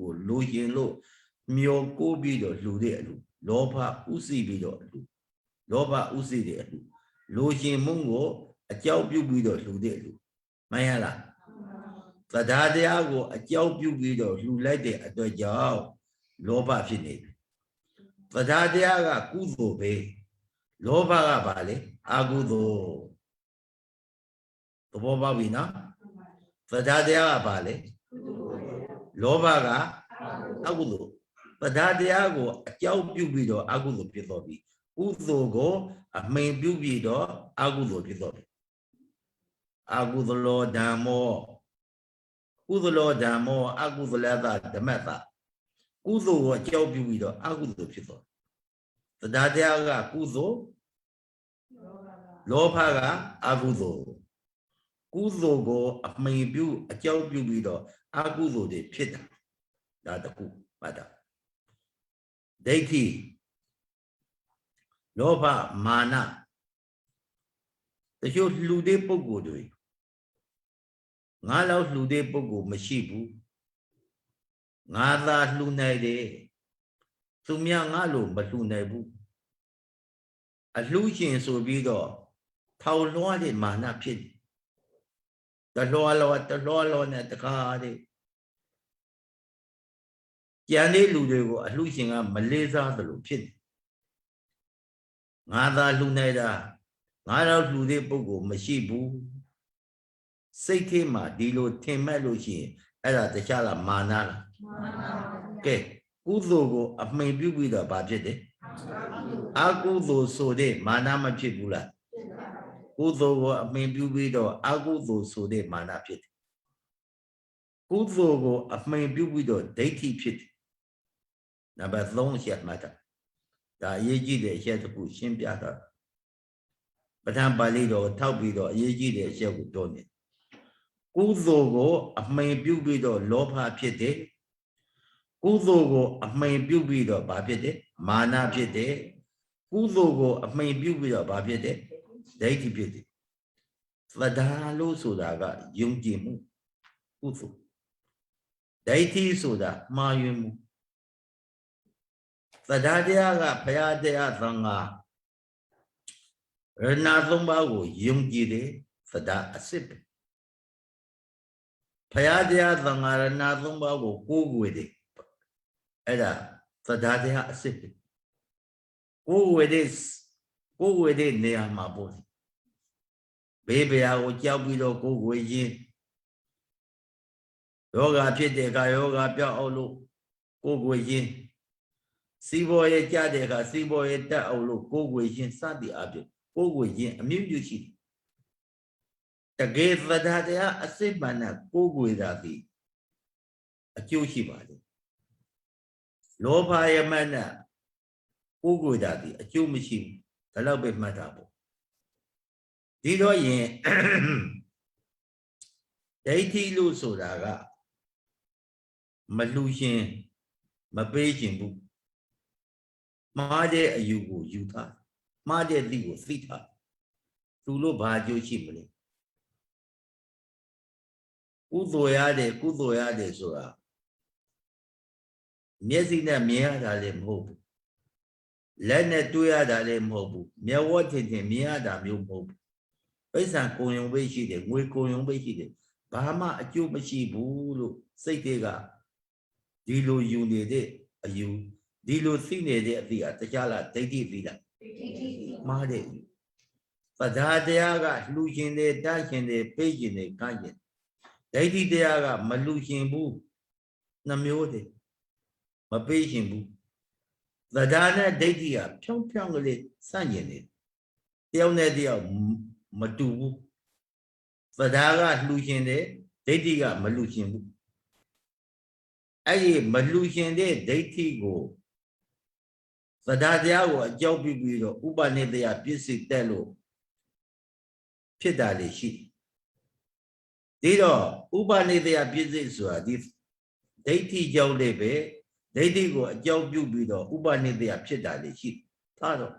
ကိုလိုချင်လို့မျောကိုးပြီးတော့လှူတဲ့အလူလောဘဥသိပြီးတော့အလူလောဘဥသိတဲ့အလူလိုချင်မှုကိုအကြောက်ပြုပြီးတော့လှူတဲ့အလူမှန်ရလားသဒ္ဒါတရားကိုအကြောက်ပြုပြီးတော့လှူလိုက်တဲ့အတွက်ကြောင့်လောဘဖြစ်နေတယ်သဒ္ဒါတရားကကုသိုလ်ပဲလောဘကဘာလဲအကုသိုလ်သဘောပေါက်ပြီနော်သဒ္ဒါတရားကဘာလဲလောဘကအကုသိုလ်သဒ္ဒါတရားကိုအကြောက်ပြုပြီးတော့အကုသိုလ်ဖြစ်တော့ပြီကုသိုလ်ကိုအမိန်ပြုပြီးတော့အကုသိုလ်ဖြစ်တော့ပြီအကုသလောဓမ္မောကုသလောဓမ္မောအကုသလသဓမ္မတကုသိုလ်ကိုအကြောက်ပြုပြီးတော့အကုသိုလ်ဖြစ်တော့သဒ္ဒါတရားကကုသိုလ်လောဘကအကုသိုလ်ကုသိုလ်ကိုအမိန်ပြုအကြောက်ပြုပြီးတော့အကုသိုလ်တွေဖြစ်တာဒါတခုမှတ်တာဒိဋ္ဌိလောဘမာနတချို့လှူတဲ့ပုဂ္ဂိုလ်တွေငါလောက်လှူတဲ့ပုဂ္ဂိုလ်မရှိဘူးငါသာလှူနိုင်တယ်သူများငါလို့မလှူနိုင်ဘူးအလှူရှင်ဆိုပြီးတော့ထောက်လွှားတဲ့မာနဖြစ်တယ်တလွှားလောနဲ့တခါတည်းကြံတဲ့လူတွေကိုအလှူရှင်ကမလေးစားသလိုဖြစ်တယ်ငါသာလှူနိုင်တာငါတော့လှူတဲ့ပုဂ္ဂိုလ်မရှိဘူးစိတ်ထဲမှာဒီလိုထင်မှတ်လို့ရှိရင်အဲ့ဒါတခြားလားမာနလားကဲကုသိုလ်ကိုအမှန်ပြုပြီးတော့ဘာဖြစ်တယ်အကုသိုလ်ဆိုတဲ့မာနမဖြစ်ဘူးလားကုသိုလ်ကိုအမှန်ပြုပြီးတော့အကုသိုလ်ဆိုတဲ့မာနဖြစ်တယ်ကုသိုလ်ကိုအမှန်ပြုပြီးတော့ဒိဋ္ဌိဖြစ်တယ်နံပါတ်3ချက်မှတ်တာဒါအရေးကြီးတဲ့အချက်တစ်ခုရှင်းပြတာပဋ္ဌာန်းပါဠိတော်ထောက်ပြီးတော့အရေးကြီးတဲ့အချက်ကိုပြောနေကုသိုလ်ကိုအမှန်ပြုပြီးတော့လောဘဖြစ်တယ်ကုသိုလ်ကိုအမှန်ပြုပြီးတော့ဘာဖြစ်တယ်မာနဖြစ်တယ်ကုသိုလ်ကိုအမှန်ပြုပြီးတော့ဘာဖြစ်တယ်ဒိဋ္ဌိဖြစ်တယ်သဒ္ဒါလို့ဆိုတာကယုံကြည်မှုကုသိုလ်ဒိဋ္ဌိဆိုတာမှားယွင်းမှုသဒ္ဒါတရားကဘုရားတရားသံဃာရဏသုံးပါးကိုယုံကြည်တယ်သဒ္ဒါအစစ်ပဲဘုရားတရားသံဃာရဏသုံးပါးကိုကိုးကွယ်တယ်အဲ့ဒါသဒ္ဒါတရားအစစ်ပဲ ကိုယ်ဝေတဲ့နေရာမှာပေါ့ဘေးဘရာကိုကြောက်ပြီးတော့ကိုယ်ဝေခြင်းယောဂဖြစ်တဲ့အခါယောဂပြောက်အောင်လို့ကိုယ်ဝေခြင်းစီဘောရဲ့ကြတဲ့အခါစီဘောရဲ့တက်အောင်လို့ကိုယ်ဝေခြင်းစသည်အပြင်ကိုယ်ဝေခြင်းအမြင့်မြတ်ရှိတယ်တကယ်သဒ္ဒါတရားအစိမ္ပန္နကိုယ်ဝေတာသည်အကျိုးရှိပါတယ်လောဘယမနကိုယ်ဝေတာသည်အကျိုးမရှိဘူးဒါတော့ပဲမှတ်တာပေါ့ဒီတော့ရင်ဒိဋ္ဌိလို့ဆိုတာကမလူရှင်မပေးခြင်းဘူးမှားတဲ့အယူကိုယူထားမှားတဲ့သိကိုသိထားသူလို့ဘာအကျိုးရှိမလဲကုသိုလ်ရတယ်ဆိုတာမျက်စိနဲ့မြင်ရတာလည်းမဟုတ်ဘူးလက်နဲ့တွေ့ရတာလည်းမဟုတ်ဘူးမျက်ဝါးထင်ထင်မြင်ရတာမျိုးမဟုတ်ဘူးပိဿံကိုယုံပဲရှိတယ်ငွေကိုယုံပဲရှိတယ်ဘာမှအကျိုးမရှိဘူးလို့စိတ်တွေကဒီလိုယူနေတဲ့အယူဒီလိုသိနေတဲ့အသည့်အတရားလားဒိဋ္ဌိသိလားဒိဋ္ဌိမှားတဲ့ပဒါတရားကလှူရှင်တယ်တတ်ရှင်တယ်ပေးရှင်တယ်ကရှင်ဒိဋ္ဌိတရားကမလှူရှင်ဘူးနှမျိုးတည်းမပေးရှင်ဘူးသဒ္ဒါနဲ့ဒိဋ္ဌိကဖြောင်းဖြောင်းကလေးစန့်ကျင်နေတယောက်နဲ့တယောက်မတူဘူးသဒ္ဒါကလှူရှင်တယ်ဒိဋ္ဌိကမလှူရှင်ဘူးအဲ့ဒီမလှူရှင်တဲ့ဒိဋ္ဌိကိုသဒ္ဒါတရားကိုအကြောင်းပြုပြီးတော့ဥပနိဒေယပြည့်စုံတက်လို့ဖြစ်တာလေရှိဒီတော့ဥပနိဒေယပြည့်စုံဆိုတာဒီဒိဋ္ဌိကြောင့်လည်းပဲဒိဋ္ဌိကိုအကြောင်းပြုပြီးတော့ဥပနိဒေယဖြစ်တာလေရှိဒါတော့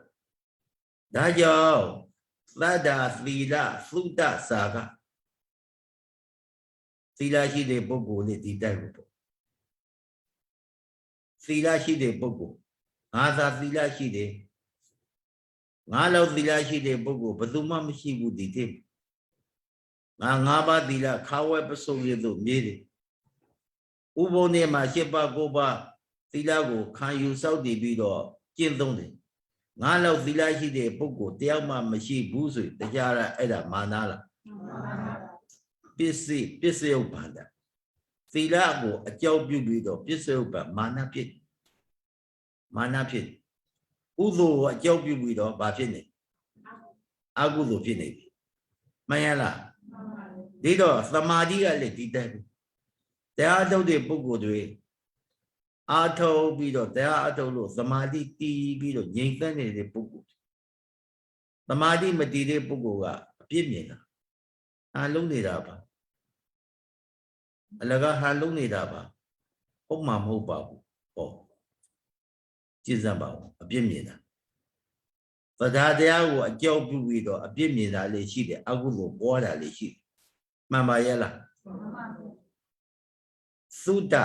ဒါကြောင့်သတ္တာသီလသုတ္တစာကသီလရှိတဲ့ပုဂ္ဂိုလ်နဲ့ဒီတိုက်ကိုပေါ့သီလရှိတဲ့ပုဂ္ဂိုလ်ငါသာသီလရှိတယ်ငါလောက်သီလရှိတဲ့ပုဂ္ဂိုလ်ဘယ်သူမှမရှိဘူးဒီတိငါးပါးသီလခါဝဲပစုံရည်တို့မြေးတယ်ဥပုံထဲမှာ၈ပါး၉ပါးသီလကိုခံယူစောင့်တည်ပြီးတော့ကျင့်သုံးတယ်ငါလောက်သီလရှိတဲ့ပုဂ္ဂိုလ်တယောက်မှမရှိဘူးဆိုရင်တရားရအဲ့ဒါမာနလားပစ္စယုပ္ပန္နသီလကိုအကြောင်းပြုပြီးတော့ပစ္စယုပ္ပန္နမာနဖြစ်ကုသိုလ်ကိုအကြောင်းပြုပြီးတော့ဘာဖြစ်နေအကုသိုလ်ဖြစ်နေပြီမှန်ရလားဒီတော့သမာဓိကလည်းဒီတက်ပြီတရားထုတ်တဲ့ပုဂ္ဂိုလ်တွေအာထုတ်ပြီးတော့တရားအထုတ်လို့သမာဓိတည်ပြီးတော့ငြိမ်သက်နေတဲ့ပုဂ္ဂိုလ်သမာဓိမတည်တဲ့ပုဂ္ဂိုလ်ကအပြစ်မြင်တာဟာလုံးနေတာပါအလကားဟာလုံးနေတာပါဟုတ်မှာမဟုတ်ပါဘူးဟောကြည်စမ်းပါဦးအပြစ်မြင်တာသဒ္ဒါတရားကိုအကြောင်းပြုပြီးတော့အပြစ်မြင်တာလေးရှိတယ်အကုသိုလ်ပေါ်တာလေးရှိတယ်မှန်ပါရဲ့လားသုတ္တ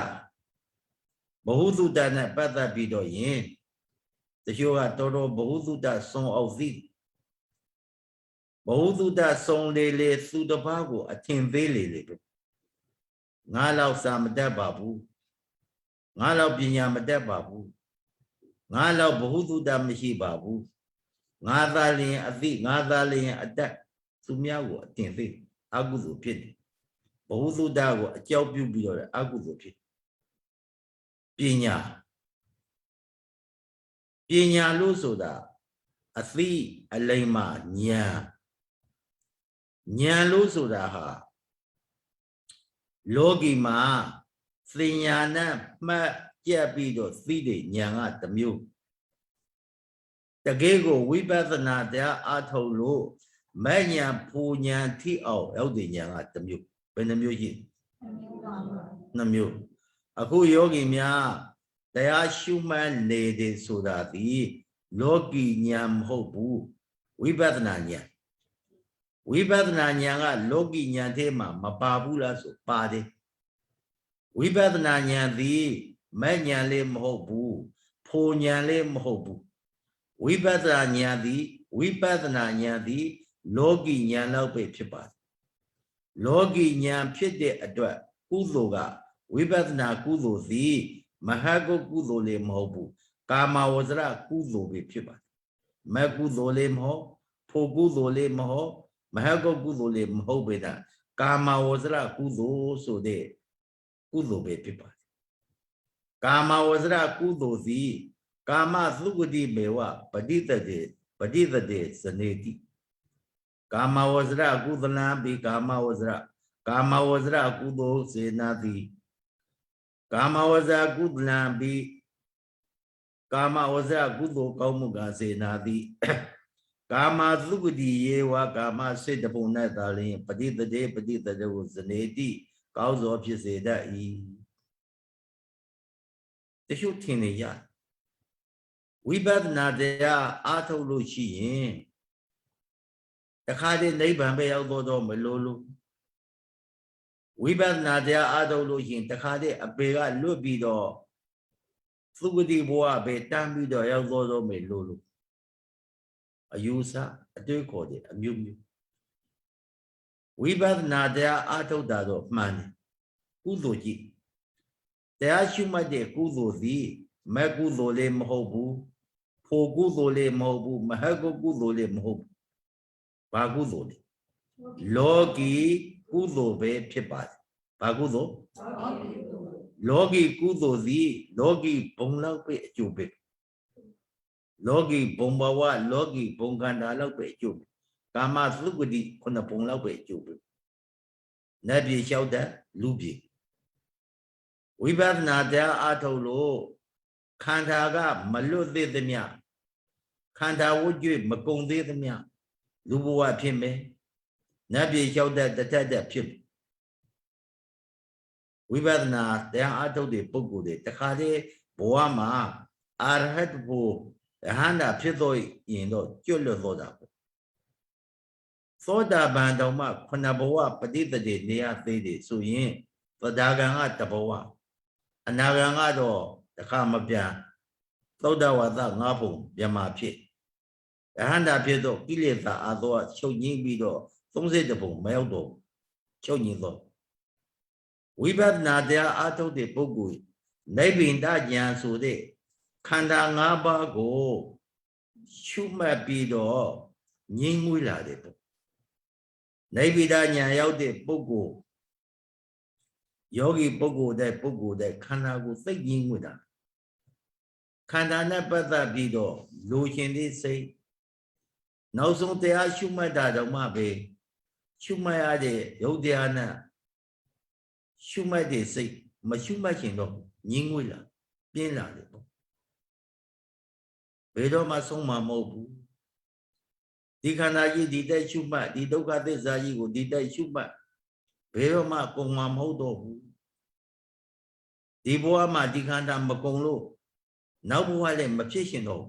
ဘဟုသုတ္တနဲ့ပတ်သက်ပြီးတော့ယင်တချို့ကတော်တော်ဘဟုသုတ္တဆုံးအောင်သိဘဟုသုတ္တဆုံးလေသူတစ်ပါးကိုအထင်သေးလေပဲငါလောက်စာမတတ်ပါဘူးငါလောက်ပညာမတတ်ပါဘူးငါလောက်ဘဟုသုတ္တမရှိပါဘူးငါသာလျင်အသိငါသာလျင်အတတ်သူများကိုအထင်သေးအကုသိုလ်ဖြစ်တယ်ဘဟုသုတ္တကိုအကြောင်းပြုပြီးတော့အကုသိုလ်ဖြစ်ပညာလို့ဆိုတာအသိအလိမ္မာဉာဏ်လို့ဆိုတာဟာလောကီမှာသင်ညာနဲ့မှတ်ကြက်ပြီးတော့သိတဲ့ဉာဏ်ကတစ်မျိုးတကယ်ကိုဝိပဿနာတရားအားထုတ်လို့မဲ့ဉာဏ်ဖူဉာဏ်ထိအောင်ရောက်တဲ့ဉာဏ်ကတစ်မျိုးဘယ်နှမျိုးရှိနှစ်မျိုးအခုယောဂီများတရားရှုမှတ်နေတယ်ဆိုတာဒီလောကီဉာဏ်မဟုတ်ဘူးဝိပဿနာဉာဏ်ဝိပဿနာဉာဏ်ကလောကီဉာဏ်ထဲမှာမပါဘူးလားဆိုပါတယ်ဝိပဿနာဉာဏ်သည်မဲ့ဉာဏ်လေးမဟုတ်ဘူးဖိုဉာဏ်လေးမဟုတ်ဘူးဝိပဿနာဉာဏ်သည်လောကီဉာဏ်လောက်ပဲဖြစ်ပါတယ်လောကီဉာဏ်ဖြစ်တဲ့အတွက်ကုသိုလ်ကဝိပဿနာကုသိုလ်သည်မဟာကုသိုလ်လည်းမဟုတ်ဘူးကာမဝဇ္ဇရကုသိုလ်ပဲဖြစ်ပါတယ် မကုသိုလ်လေးမဟုတ်ဖို့ကုသိုလ်လေးမဟုတ်မဟကုကုသိုလ်လေးမဟုတ်ပေတာကာမဝဇ္ဇရကုသိုလ်ဆိုတဲ့ကုသိုလ်ပဲဖြစ်ပါတယ်ကာမဝဇ္ဇရကုသိုလ်စီကာမသုဂတိမေဝပဋိသတေဇနေတိကာမဝဇ္ဇရကုသလံပိကာမဝဇ္ဇရကုသိုလ်စေနာတိကာမဝဇ္ဇရကုသလံပိကာမဝဇ္ဇရကုသိုလ်ကောင်းမှုကစေနာတိကာမသုဂတိယေဝကာမစေတပုံ၌သာလျှင်ပဋိသတေကိုဇနေတိကောင်းစွာဖြစ်စေတတ်၏တချို့ထင်နေရဝိပဿနာတရားအားထုတ်လို့ရှိရင်တခါတည်းနိဗ္ဗာန်ပဲရောက်တော့မလို့ဝိပဿနာတရားအားထုတ်လို့ရှိရင်တခါတည်းအပေကလွတ်ပြီးတော့သုဂတိဘဝပဲတန်းပြီးတော့ရောက်တော့မယ်လို့အယူဆအတွေ့ခေါ်တယ်အမျိုးမျိုးဝိပဿနာတရားအားထုတ်တာတော့မှန်တယ်ကုသိုလ်ကြီးတရားရှုမှတ်တဲ့ကုသိုလ်သည်မကုသိုလ်လေးမဟုတ်ဘူးဖို့ကုသိုလ်လေးမဟုတ်ဘူးမဟကုသိုလ်လေးမဟုတ်ဘူးဘာကုသိုလ်လဲလောကီကုသိုလ်ပဲဖြစ်ပါတယ်ဘာကုသိုလ်လောကီကုသိုလ်သည်လောကီဘုံလောက်ပဲအကျိုးပဲလောကီဘုံဘဝလောကီဘုံခန္ဓာလောက်ပဲအကျိုးပဲကာမသုဂတိခုနဘုံလောက်ပဲအကျိုးပဲနတ်ပြည်လျှောက်တဲ့လူပြည်ဝိပဿနာတရားအားထုတ်လို့ခန္ဓာကမလွတ်သေးသမျှခန္ဓာဝကြွမကုံသေးသမျှလူဘဝဖြစ်မယ်နတ်ပြည်လျှောက်တဲ့တထက်တဲ့ဖြစ်ဝိပဿနာတရားအားထုတ်တဲ့ပုဂ္ဂိုလ်တွေတခါတည်းဘဝမှာအာရဟတဘုရဟန္တာဖြစ်တော့ရင်တော့ကျွတ်လွတ်တော့တာပေါ့သောတာပန်တော်မှခုနဘဝပဋိသန္ဓေနေရသေးတယ်ဆိုရင်သဒ္ဒါကံကတဘဝအနာဂံကတော့တခါမပြန်သောတာဝါဒငါးပုံမြမဖြစ်ရဟန္တာဖြစ်တော့ကိလေသာအသောချုပ်ငြိမ်းပြီးတော့30ပုံမရောက်တော့ချုပ်ငြိမ်းတော့ဝိပဿနာတရားအားထုတ်တဲ့ပုဂ္ဂိုလ်နိဗ္ဗိန္ဒဉာဏ်ဆိုတဲ့ခန္ဓာ၅ပါးကိုရှုမှတ်ပြီးတော့ငြိမ်းငွေးလာတဲ့ပုဂ္ဂိုလ်နိဗ္ဗိန္ဒဉာဏ်ရောက်တဲ့ပုဂ္ဂိုလ်ယောဂီပုဂ္ဂိုလ်တဲ့ခန္ဓာကိုသိငြိမ်းငွေးတာခန္ဓာနဲ့ပတ်သက်ပြီးတော့လိုချင်တဲ့စိတ်နောက်ဆုံးတရားရှုမှတ်တာတော့မှပဲရှုမှတ်ရတဲ့ယုတ်တရားနဲ့ရှုမှတ်တဲ့စိတ်မရှုမှတ်ခြင်းတော့ငြင်းငွေ့လာပြင်းလာတယ်ပေါ့ဘယ်တော့မှဆုံးမှာမဟုတ်ဘူးဒီခန္ဓာကြီးဒီတိုက်ရှုမှတ်ဒီဒုက္ခသစ္စာကြီးကိုဒီတိုက်ရှုမှတ်ဘယ်တော့မှကုန်မှာမဟုတ်တော့ဘူးဒီဘဝမှာဒီခန္ဓာမကုန်လို့နောက်ဘဝလည်းမဖြစ်ရှင်တော့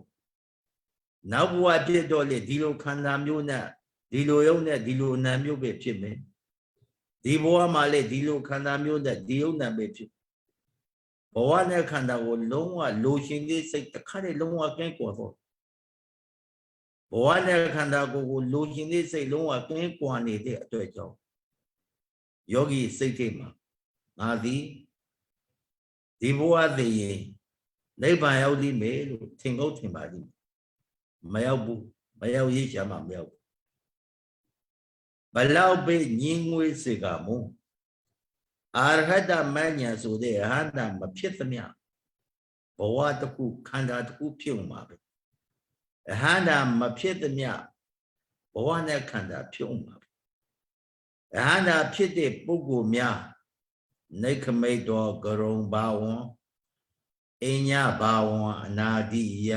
နောက်ဘဝဖြစ်တော့လေဒီလိုခန္ဓာမျိုးနဲ့ဒီလိုယုံနဲ့ဒီလိုနာမျိုးပဲဖြစ်မယ်ဒီဘဝမှာလေဒီလိုခန္ဓာမျိုးနဲ့ဒီယုံနာပဲဖြစ်ဘဝနဲ့ခန္ဓာကိုလုံးဝလိုချင်တဲ့စိတ်တစ်ခါတည်းလုံးဝကင်းကွာတော့ဘဝနဲ့ခန္ဓာကိုလိုချင်တဲ့စိတ်လုံးဝကင်းကွာနေတဲ့အတွက်ကြောင့်ယောဂီစိတ်ထဲမှာငါသည်ဒီဘဝတည်ရင်နိဗ္ဗာန်ရောက်လိမ့်မယ်လို့ထင်ကုန်ထင်ပါလိမ့်မရောက်ဘူးမရောက်ရေးချာမှမရောက်ဘူးဘလောက်ပဲညင်းငွေးစေကမုံအာရဟတမဉ္ဇဉ်ဆိုတဲ့ဟန္တာမဖြစ်သမျှဘဝတစ်ခုခန္ဓာတစ်ခုဖြစ်မှာပဲဟန္တာမဖြစ်သမျှဘဝနဲ့ခန္ဓာဖြစ်မှာပဲဟန္တာဖြစ်တဲ့ပုဂ္ဂိုလ်များနိခမိတ်တော်ကရုံဘာဝံအညဘာဝံအနာတိယ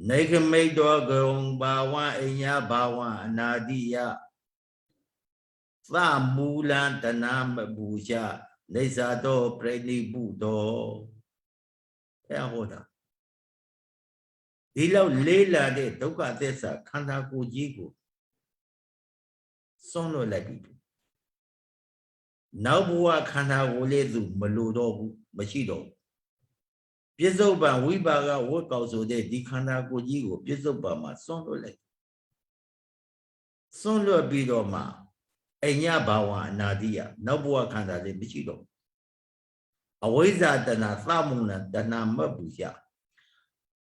နိခမိတ်တော်ကရုံဘာဝံအညဘာဝံအနာတိယသမူလံတနာမဘူချနေဇာတော်ပြိဋိပုတော်ဘယ်ဟောတာဒီလောက်လေးလာတဲ့ဒုက္ခသစ္စာခန္ဓာကိုယ်ကြီးကိုစွန့်လွတ်လိုက်ပြီနောက်ဘဝခန္ဓာကိုယ်လေးသူမလိုတော့ဘူးမရှိတော့ဘူးပြစ္ဆုတ်ပံဝိပါကဝတ်ကောက်ဆိုတဲ့ဒီခန္ဓာကိုယ်ကြီးကိုပြစ္ဆုတ်ပံမှာစွန့်လွတ်လိုက်စွန့်လွတ်ပြီးတော့မှအညဘာဝအနာတိယနောက်ဘဝခန္ဓာလေးမရှိတော့အဝိဇ္ဇာတဏသမုဏတဏမပူချ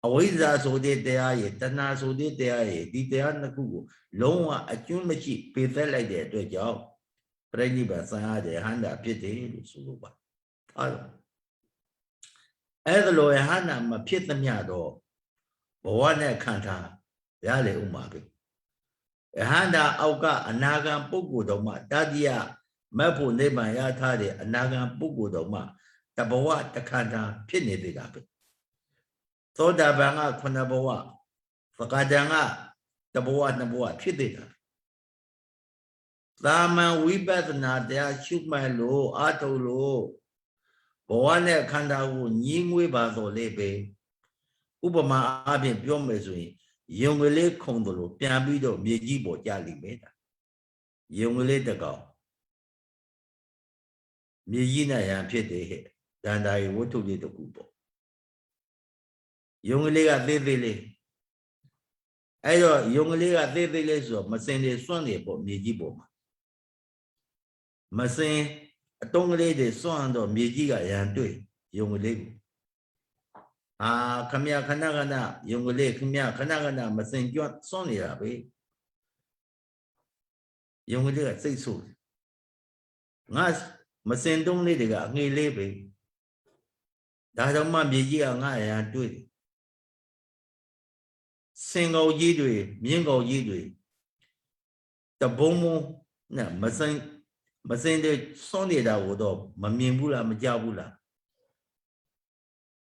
အဝိဇ္ဇာဆိုတဲ့တရားရဲ့တဏှာဆိုတဲ့တရားရဲ့ဒီတရားနှစ်ခုကိုလုံးဝအကျွမ်းမရှိပေသက်လိုက်တဲ့အတွက်ကြောင့်ပြိဋိဘဆံရတဲ့ဟန္တာဖြစ်တယ်လို့ဆိုလိုပါအဲ့ဒါလိုဟန္တာမဖြစ်သမျှတော့ဘဝနဲ့ခန္ဓာရလေဥမာပဲဟန္တာအောက်ကအနာဂံပုဂ္ဂိုလ်တော်မှတတိယမက်ဖို့နိဗ္ဗာန်ရထားတဲ့အနာဂံပုဂ္ဂိုလ်တော်မှတဘဝတခန္ဓာဖြစ်နေသေးတာပဲသောတာပန်က9ဘဝသက္ကတံကတဘဝ2ဘဝဖြစ်သေးတာသာမန်ဝိပဿနာတရားရှုမှတ်လို့အာထုလို့ဘဝနဲ့ခန္ဓာကိုညီးငွေးပါတော့လေပဲဥပမာအားဖြင့်ပြောမယ်ဆိုရင်ယုံကလေးခုံတယ်လို့ပြန်ပြီးတော့မြေကြီးပေါ်ကျလိမ့်မယ်တာယုံကလေးတကောင်မြေကြီးနဲ့ရန်ဖြစ်တယ်ဟဲ့ဒန္တာရီဝတ္ထုလေးတစ်ခုပေါ့ယုံကလေးကသေးသေးလေးအဲ့တော့ယုံကလေးကသေးသေးလေးဆိုတော့မစင်တွေစွန့်နေပေါ့မြေကြီးပေါ်မှာမစင်အတုံးကလေးတွေစွန့်တော့မြေကြီးကရန်တွေ့ယုံကလေးကိုခမရခဏခဏယုံကလေးခမရခဏခဏမစင်ကြွစွန့်နေတာပဲယုံကလေးကစိတ်ဆိုးငါမစင်တုံးလေးတွေကအငွေလေးပဲဒါကြောင့်မှမြေကြီးကငါရန်တွေ့စင်ကောင်ကြီးတွေမြင်းကောင်ကြီးတွေတဘုံဘုံနဲ့မစင်တွေစွန့်နေတာကိုတော့မမြင်ဘူးလားမကြဘူးလား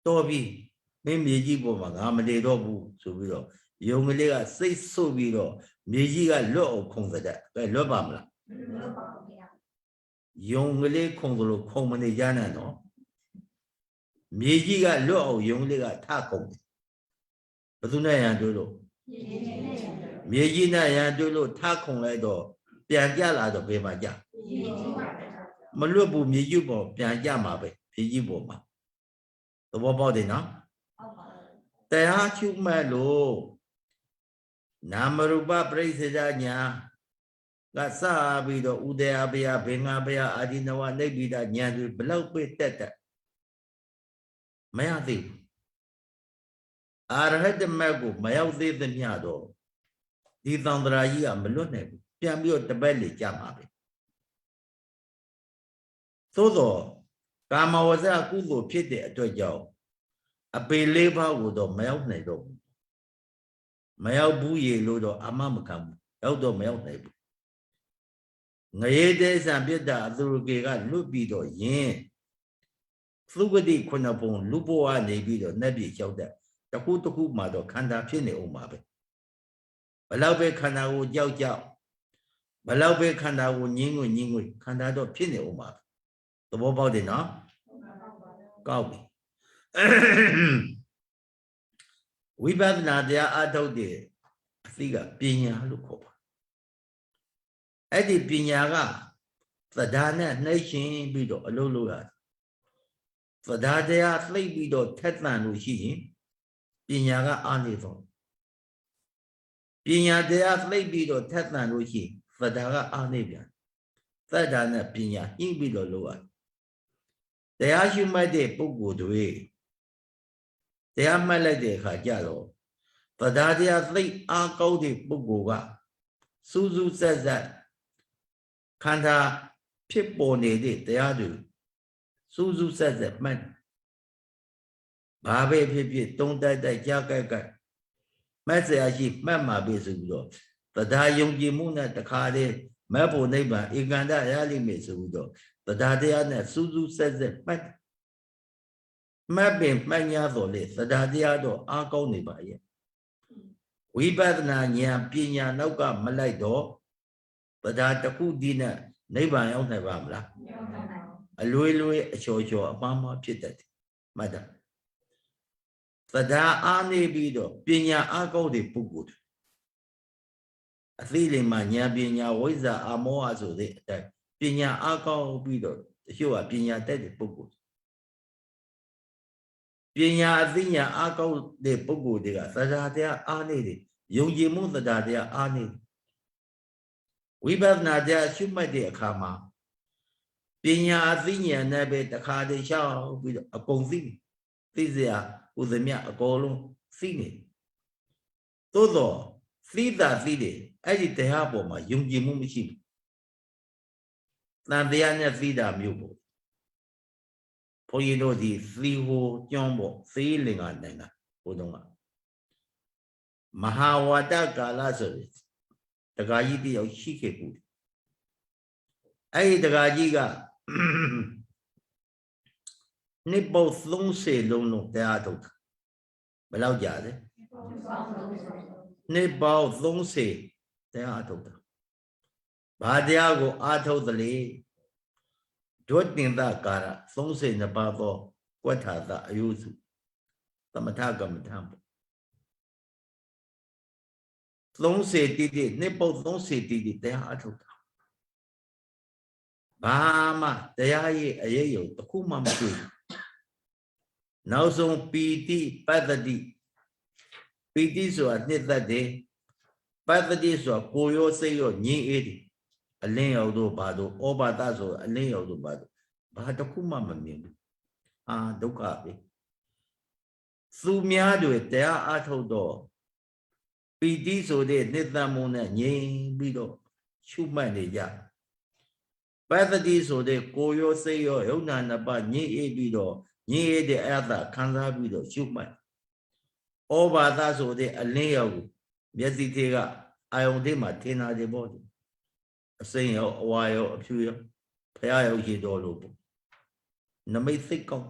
တော်ပြီမင်းမြေကြီးပေါ်မှာငါမနေတော့ဘူးဆိုပြီးတော့ယုံကလေးကစိတ်ဆုပ်ပြီးတော့မြေကြီးကလွတ်အောင်ခုံတဲ့ကဲလွတ်ပါမလားလွတ်ပါဘူးဗျာယုံကလေးခုံသလိုခုံမနေကြနဲ့နော်မြေကြီးကလွတ်အောင်ယုံကလေးကထခုံတယ်ဘယ်သူနဲ့ရန်တွေ့လို့မြေကြီးနဲ့ရန်တွေ့လို့ထခုံလိုက်တော့ပြန်ကြလာတော့ဘယ်မှာကြမလွတ်ဘူးမြေကြီးပေါ်ပြန်ကြမှာပဲမြေကြီးပေါ်မှာသဘောပေါက်တယ်နော်တရားရှုမှတ်လို့နာမရူပပရိစ္ဆေဒညာကစပြီးတော့ဥဒေယဘယဘေငါဘယအာဒီနဝနိဗ္ဗိဒညာတွေဘလောက်ပဲတက်မရသေးဘူးအာရဟတမတ်ကိုမရောက်သေးသမျှတော့ဒီသံဃာကြီးကမလွတ်နိုင်ဘူးပြန်ပြီးတော့တပတ်လေကြာမှာပဲသို့တော့ကာမဝဇ္ဇကုသိုလ်ဖြစ်တဲ့အတွက်ကြောင့်အပေလေးပါးကိုတော့မရောက်နိုင်တော့ဘူးမရောက်ဘူးရေလို့တော့အမမခံဘူးရောက်တော့မရောက်နိုင်ဘူးငရေတေဆံပြစ်တာအသူရကေကလွတ်ပြီးတော့ယင်သုဂတိခုနှစ်ပုံလူဘဝနေပြီးတော့နတ်ပြည်ရောက်တဲ့တခုတခုမှတော့ခန္ဓာဖြစ်နေအောင်ပါပဲဘလောက်ပဲခန္ဓာကိုကြောက်ဘလောက်ပဲခန္ဓာကိုညင်းငွေခန္ဓာတော့ဖြစ်နေအောင်ပါသဘောပေါက်တယ်နော်ကောက်ပြီဝိပဿနာတရားအထုတ်တဲ့အသိကပညာလို့ခေါ်ပါအဲ့ဒီပညာကသဒ္ဒါနဲ့နှိမ့်ရှင်ပြီးတော့အလုပ်လုပ်ရတယ်သဒ္ဒါတရားသိပြီးတော့ထက်သန်လို့ရှိရင်ပညာကအားနေဆုံးပညာတရားသိပြီးတော့ထက်သန်လို့ရှိရင်သဒ္ဒါကအားနေပြန်သဒ္ဒါနဲ့ပညာညှိပြီးတော့လုပ်ရတယ်တရားရှိမှတ်တဲ့ပုဂ္ဂိုလ်တွေတရားမှတ်လိုက်တဲ့အခါကျတော့သဒ္ဒါတရားသိအားကောင်းတဲ့ပုဂ္ဂိုလ်ကစူးစူးဆက်ဆက်ခန္ဓာဖြစ်ပေါ်နေတဲ့တရားတွေစူးစူးဆက်ဆက်မှတ်ဘာပဲဖြစ်ဖြစ်တုံးတိုက်ကြားကြိုက်မက်ဆရာရှိမှတ်မှာပဲဆိုပြီးတော့သဒ္ဒါယုံကြည်မှုနဲ့တခါတည်းမက်ဖို့နိဗ္ဗာန်ဧကန္တရလိမ့်မယ်ဆိုပြီးတော့သဒ္ဒါတရားနဲ့စူးစူးဆက်ဆက်မှတ်ပင်မှတ်냐ဆိုလေသဒ္ဒါတရားတော့အားကောင်းနေပါရဲ့ဝိပဿနာဉာဏ်ပညာနောက်ကမလိုက်တော့သဒ္ဒါတစ်ခုတည်းနဲ့နိဗ္ဗာန်ရောက်နိုင်ပါမလားအလွေအချော်အမှားမှားဖြစ်တတ်တယ်မှတ်တာသဒ္ဒါအားနေပြီးတော့ပညာအားကောင်းတဲ့ပုဂ္ဂိုလ်အသိလိမ္မာဉာဏ်ပညာဝိဇ္ဇာအမောဟဆိုတဲ့အတိုင်းပညာအားကောင်းပြီးတော့တချို့ကပညာတတ်တဲ့ပုဂ္ဂိုလ်ပညာအသိဉာဏ်အားကောင်းတဲ့ပုဂ္ဂိုလ်တွေကသဒ္ဒါတရားအားနေတယ်ယုံကြည်မှုသဒ္ဒါတရားအားနေတယ်ဝိပဿနာတရားရှုမှတ်တဲ့အခါမှာပညာအသိဉာဏ်နဲ့ပဲတခါတည်းရှောက်ပြီးတော့အကုန်သိစရာဥဒ္ဓမြအကုန်လုံး သိနေသို့တော့သိတာသိတယ်အဲ့ဒီတရားပေါ်မှာယုံကြည်မှုမရှိဘူးတန်တရားနဲ့သိတာမျိုးပေါ့ဘုန်းကြီးတို့ဒီသီဟိုကျွန်းပေါ့သေလင်္ကာနိုင်ငံဘုံတော့မဟာဝါဒကာလဆိုရင်တက္ကကြီးတယောက်ရှိခဲ့ဘူးအဲ့ဒီတက္ကကြီးကနှစ်ပေါင်း30လုံးတရားထုတ်တာဘယ်လောက်ကြာလဲနှစ်ပေါင်း30တရားထုတ်တာဘာတရားကိုအားထုတ်သလဲဒုတင်္တကာရ32ပါးသောကွဋ္ဌာသအယုစုသမထကမ္မထံပေါ့30တိတိနှစ်ပေါင်း30တိတိတရားအားထုတ်တာဘာမှတရားရဲ့အရေးယုံတစ်ခုမှမတွေ့ဘူးနောက်ဆုံးပီတိပတ္တိပီတိဆိုတာနှစ်သက်တယ်ပတ္တိဆိုတာကိုယ်ရောစိတ်ရောငြိမ်းအေးတယ်အလင်းရောက်တော့ဘာတော့ဩဘာသဆိုအလင်းရောက်တော့ဘာတော့ဘာတစ်ခုမှမမြင်ဘူးဒုက္ခပဲသူများတွေတရားအားထုတ်တော့ပီတိဆိုတဲ့နှစ်သက်မှုနဲ့ငြိမ်းပြီးတော့ရှုမှတ်နေကြပတ္တိဆိုတဲ့ကိုယ်ရောစိတ်ရောယုံနာနှစ်ပါးငြိမ်းအေးပြီးတော့ငြိမ်းအေးတဲ့အတ္တခံစားပြီးတော့ရှုမှတ်ဩဘာသဆိုတဲ့အလင်းရောက်မျက်စိထဲကအာယုန်ထဲမှာထင်တာတယ်ပေါ့အစိမ်းရောအဝါရောအဖြူရောဖရာရောက်ရှိတော်လို့ပေါ့နမိတ်စိတ်ကောင်း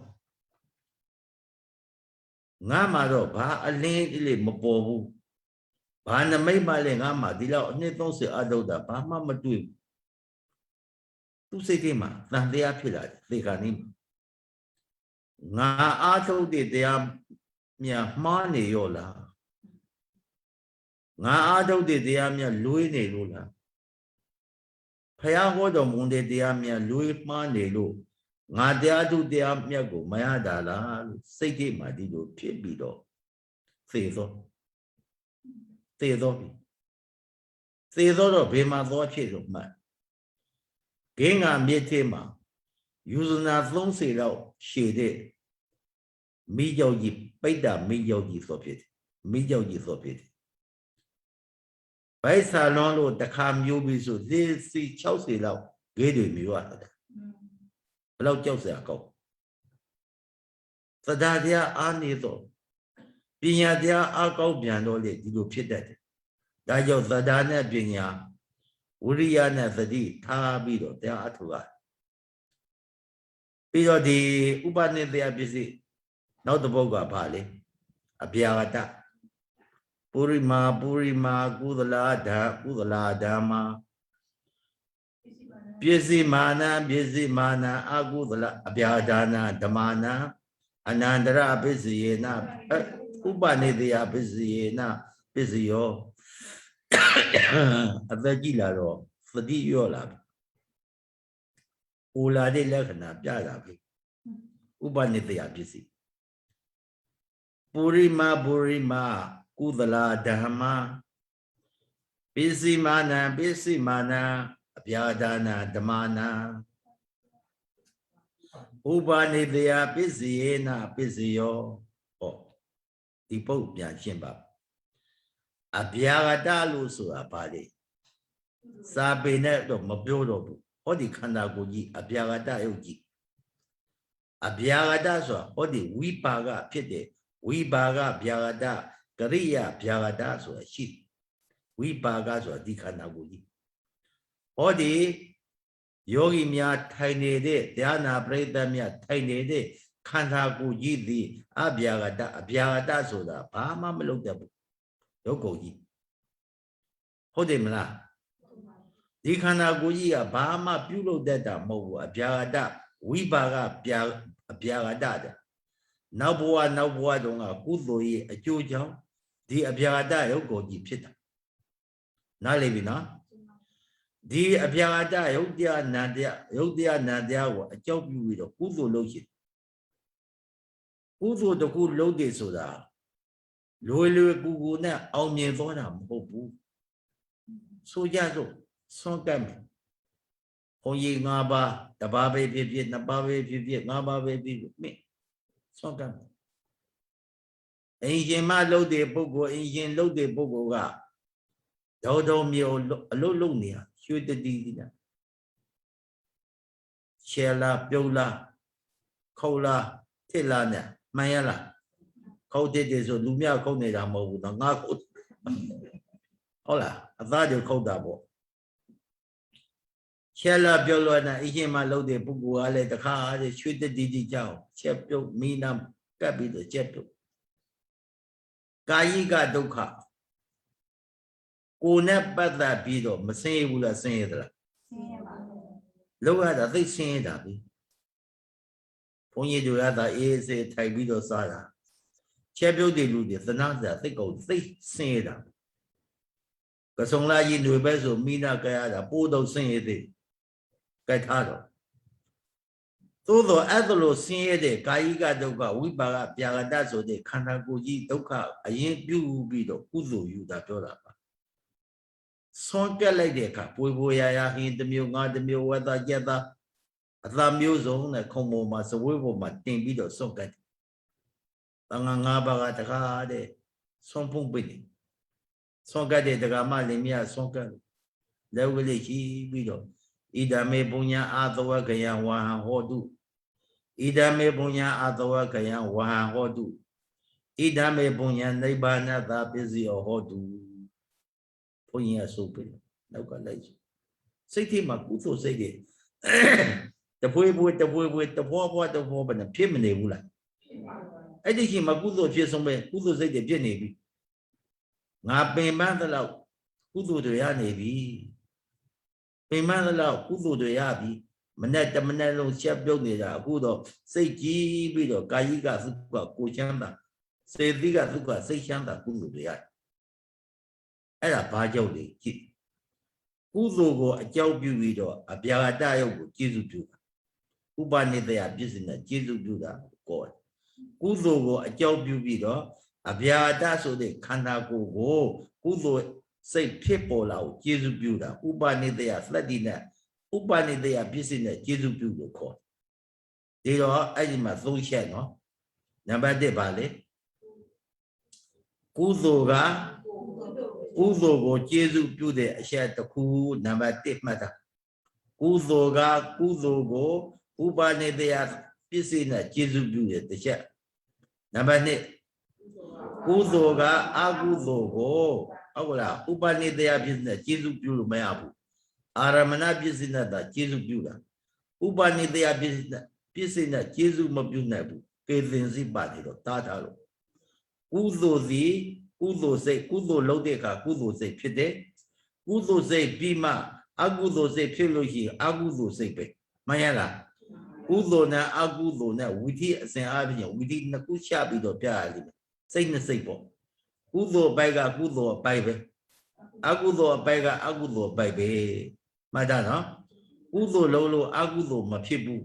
ငါမှတော့ဘာအလင်းလေးမပေါ်ဘူးဘာနမိတ်မှလည်းငါမှဒီလောက်အနှစ်30အထုတ်တာဘာမှမတွေ့ဘူးသူစိတ်ထဲမှာတန်တရားဖြစ်လာတယ်သေခါနေငါအားထုတ်တဲ့တရားများမှားနေရောလားငါအားထုတ်တဲ့တရားများလွေးနေလို့လားဖယားဟောတော်မူတဲ့တရားများလွေးမှားနေလို့ငါတရားထုတရားမြတ်ကိုမရတာလားလို့စိတ်ထဲမှာဒီလိုဖြစ်ပြီးတော့သေသောတော့ဘယ်မှာသွားဖြစ်လို့မှတ်ဂင်းငါမြစ်ထဲမှာယူဇနာ30လောက်ရှည်တဲ့မိကြောက်ကြီးပိတ္တမိကြောက်ကြီးဆိုဖြစ်တယ်မိကြောက်ကြီးဆိုဖြစ်တယ်ဘိုက်ဆာလွန်လို့တစ်ခါမျိုးပြီးဆိုစီ60လောက်ဂေးတွေမျိုးရတယ်ဘယ်လောက်ကြောက်စရာကောင်းသဒ္ဒါတရားအားနေတော့ပညာတရားအားကောင်းပြန်တော့လေဒီလိုဖြစ်တတ်တယ်ဒါကြောင့်သဒ္ဒါနဲ့ပညာဝိရိယနဲ့သတိထားပြီးတော့တရားအထုရပြီးတော့ဒီဥပနိဒေယပစ္စည်းနောက်တစ်ပုဒ်ကဘာလဲအပြာဂတပုရိမာကုသလာဓမ္မာပစ္စည်းမာနအကုသလအပြာဒါနာဓမ္မာနာအနန္တရပစ္စယေနဥပနိဒေယပစ္စယေနပစ္စယောအသက်ကြီးလာတော့သတိရော့လာပြီ။အိုလာတဲ့လက္ခဏာပြလာပြီ။ဥပနိဒေယပစ္စည်းပုရိမာကုသလာဓမ္မာပစ္စည်းမာနအပြာဒါနာဓမ္မာနာဥပနိဒေယပစ္စယေနပစ္စယောဟောဒီပုတ်ပြန်ရှင်းပါအပြာဂတလို့ဆိုတာဘာလဲစာပေနဲ့တော့မပြောတော့ဘူးဟောဒီခန္ဓာကိုယ်ကြီးအပြာဂတယုတ်ကြီးအပြာဂတဆိုတာဟောဒီဝိပါကဖြစ်တဲ့ဝိပါကဗျာဂတကရိယာဗျာဂတဆိုတာရှိဝိပါကဆိုတာဒီခန္ဓာကိုယ်ကြီးဟောဒီယောဂီများထိုင်နေတဲ့တရားနာပရိသတ်များထိုင်နေတဲ့ခန္ဓာကိုယ်ကြီးသည်အဗျာဂတဆိုတာဘာမှမလုပ်တတ်ဘူးရုပ်ကိုယ်ကြီးဟုတ်တယ်မလားဒီခန္ဓာကိုယ်ကြီးကဘာမှပြုလုပ်တတ်တာမဟုတ်ဘူးအဗျာဂတဝိပါကအဗျာဂတတဲ့နောက်ဘဝတုန်းကကုသိုလ်ရဲ့အကျိုးကြောင့်ဒီအဗျာဂတရုပ်ကိုယ်ကြီးဖြစ်တာနားလည်ပြီနော်ဒီအဗျာဂတရုပ်တရားနံတရားကိုအကြောင်းပြုပြီးတော့ကုသိုလ်လုပ်ရှင်ကုသိုလ်တခုလုပ်တယ်ဆိုတာလွယ်ကူနဲ့အောင်မြင်သွားတာမဟုတ်ဘူးဆိုကြစို့ဆွန့်ကပ်မယ်ဘုန်းကြီး၅ပါးတစ်ပါးပဲဖြစ်ဖြစ်နှစ်ပါးပဲဖြစ်ဖြစ်၅ပါးပဲဖြစ်ဖြစ်မင်းဆွန့်ကပ်မယ် အင်ရှင်မလှုပ်တဲ့ပုဂ္ဂိုလ်အင်ရှင်လှုပ်တဲ့ပုဂ္ဂိုလ်ကတော်မျိုးအလုတ်လုံနေရရွှေတတိနဲ့ရှယ်လာပြုတ်လာခေါလာထစ်လာနဲ့မှန်ရလားခေါတဲ့တယ်ဆိုလူမြခုတ်နေတာမဟုတ်ဘူးငါခုတ်ဟုတ်လားအသားတွေခုတ်တာပေါ့ရှယ်လာပြုတ်လာနဲ့အင်ရှင်မလှုပ်တဲ့ပုဂ္ဂိုလ်ကလည်းတခါရွှေတတိကြောက်ချက်ပြုတ်မိနာကပ်ပြီးတော့ချက်ပြုတ်ကာယိကဒုက္ခကိုယ်နဲ့ပတ်သက်ပြီးတော့မဆင်းရဘူးလားဆင်းရသလားဆင်းရပါဘူးလောက်ရတာသိဆင်းရတာပြီဘုန်းကြီးတို့ရတာအေးစေးထိုက်ပြီးတော့စားတာချက်ပြုတ်တဲ့လူတွေသနာစရာသိကုန်သိဆင်းရတာကဆုံလာကြီးတွေပဲဆိုမိနာကြရတာပိုးတော့ဆင်းရသေးကြိုက်ထားတော့သို့သောအဲ့လိုဆင်းရဲတဲ့ကာယိကဒုက္ခဝိပါကပြာကတဆိုတဲ့ခန္ဓာကိုယ်ကြီးဒုက္ခအရင်ပြုပြီးတော့ကုသိုလ်ယူတာပြောတာပါဆွန်ကက်လိုက်တဲ့အခါပွေပွေရရဟင်းတစ်မျိုးငါတစ်မျိုးဝတ်သားကြက်သားအသာမျိုးစုံနဲ့ခုံပေါ်မှာစဝေးပေါ်မှာတင်ပြီးတော့ဆွန်ကက်တယ်။တန်ငါ၅ပါးကတကားတဲ့ဆွန်ဖုံးပိတ်ဆွန်ကက်တဲ့တကားမလင်မြဆွန်ကက်လက်ဝဲလေးရှိပြီးတော့ဣဒမေပုညအာသဝကယံဝဟံဟောတုဣဒမေပုညအာသဝကယံဝဟံဟောတုဣဒမေပုညနိဗ္ဗာနသာပစ္စည်းဟောတုဘုန်းကြီးကဆိုပြီးနောက်ကလိုက်စိတ်ထဲမှာကုသိုလ်စိတ်တွေတပွေးပွေးတပွေးပွေးတဖွာဖွာတဖွာဘယ်နဲ့ဖြစ်မနေဘူးလားအဲ့ဒီချိန်မှာကုသိုလ်ဖြစ်ဆုံးပဲကုသိုလ်စိတ်တွေဖြစ်နေပြီငါပင်ပန်းသလောက်ကုသိုလ်တွေရနေပြီပင်ပန်းသလောက်ကုသိုလ်တွေရပြီမနဲ့တမနဲ့လုံးချက်ပြုတ်နေတာအခုတော့စိတ်ကြီးပြီးတော့ကာယိကသုခကိုချမ်းသာစေတိကသုခစိတ်ချမ်းသာကုသိုလ်တွေရအဲ့ဒါဘာကြောင့်လဲကြည့်ကုသိုလ်ကိုအကြောင်းပြုပြီးတော့အပြာတယုတ်ကိုကျေစုပြုတာဥပနိတယပြည့်စုံတဲ့ကျေစုပြုတာကိုကုသိုလ်ကိုအကြောင်းပြုပြီးတော့အပြာတဆိုတဲ့ခန္ဓာကိုယ်ကိုကုသိုလ်စိတ်ဖြစ်ပေါ်လာကိုကျေစုပြုတာဥပနိတယသတ္တိနဲ့ဥပနိတယပြည့်စုံတဲ့ကျေစုပြုလို့ခေါ်ဒီတော့အဲ့ဒီမှာသုံးချက်နော်နံပါတ်1ပါလေကုသိုလ်ကကုသိုလ်ကိုကျေစုပြုတဲ့အချက်တစ်ခုနံပါတ်1မှတ်တာကုသိုလ်ကကုသိုလ်ကိုဥပနိတယပစ္စည်းနဲ့ကျေစုပြုတဲ့တစ်ချက်နံပါတ်2ကုသိုလ်ကအကုသိုလ်ကိုဟုတ်လားဥပနိတယပစ္စည်းနဲ့ကျေစုပြုလို့မရဘူးအာရမဏပစ္စည်းနဲ့သာကျေစုပြုတာဥပနိတယပစ္စည်းနဲ့ကျေစုမပြုနိုင်ဘူးပေသင်စိပါနေတော့တားထားလို့ကုသိုလ်စီကုသိုလ်စိတ်ကုသိုလ်လုပ်တဲ့အခါကုသိုလ်စိတ်ဖြစ်တယ်ကုသိုလ်စိတ်ပြီးမှအကုသိုလ်စိတ်ဖြစ်လို့ရှိရင်အကုသိုလ်စိတ်ပဲမှန်ရလားကုသိုလ်နဲ့အကုသိုလ်နဲ့ဝိသီအစဉ်အားဖြင့်ဝိသီနှစ်ခုချပြီးတော့ပြရလိမ့်မယ်စိတ်နဲ့စိတ်ပေါ့ကုသိုလ်ပိုက်ကကုသိုလ်အပိုက်ပဲအကုသိုလ်အပိုက်ကအကုသိုလ်အပိုက်ပဲမှတ်တာနော်ကုသိုလ်လုံးလို့အကုသိုလ်မဖြစ်ဘူး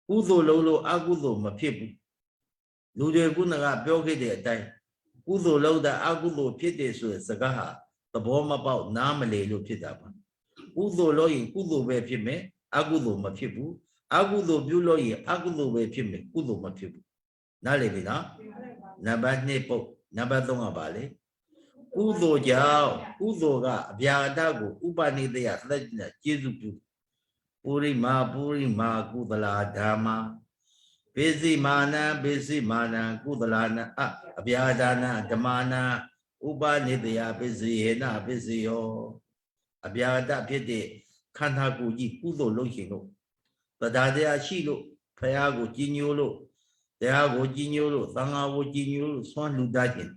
ကုသိုလ်လုံးလို့အကုသိုလ်မဖြစ်ဘူးလူတွေခုနကပြောခဲ့တဲ့အတိုင်းကုသိုလ်လုပ်တာအကုသိုလ်ဖြစ်တယ်ဆိုတဲ့စကားဟာသဘောမပေါက်နားမလည်လို့ဖြစ်တာပါကုသိုလ်လုပ်ရင်ကုသိုလ်ပဲဖြစ်မယ်အကုသိုလ်မဖြစ်ဘူးအကုသိုလ်ပြုလို့ရင်အကုသိုလ်ပဲဖြစ်မယ်ကုသိုလ်မဖြစ်ဘူးနားလည်ပြီနော်နံပါတ်2ပုတ်နံပါတ်3ကပါလေကုသိုလ်ကြောင့်ကုသိုလ်ကအဗျာဒကိုဥပနိတယသတ္တိနဲ့ကျေစုပြုပုရိမာကုသလာဓမ္မာဘေစီမာနံကုသလာနအဗျာဒါနဓမ္မာနဥပနိတယပစ္စယေနပစ္စယောအဗျာဒဖြစ်တဲ့ခန္ဓာကိုယ်ကြီးကုသိုလ်လုပ်ရှင်လို့တရားတရားရှိလို့ဖရာကိုကြည်ညိုလို့တရားကိုကြည်ညိုလို့သံဃာကိုကြည်ညိုလို့ဆွမ်းလူသားခြင်း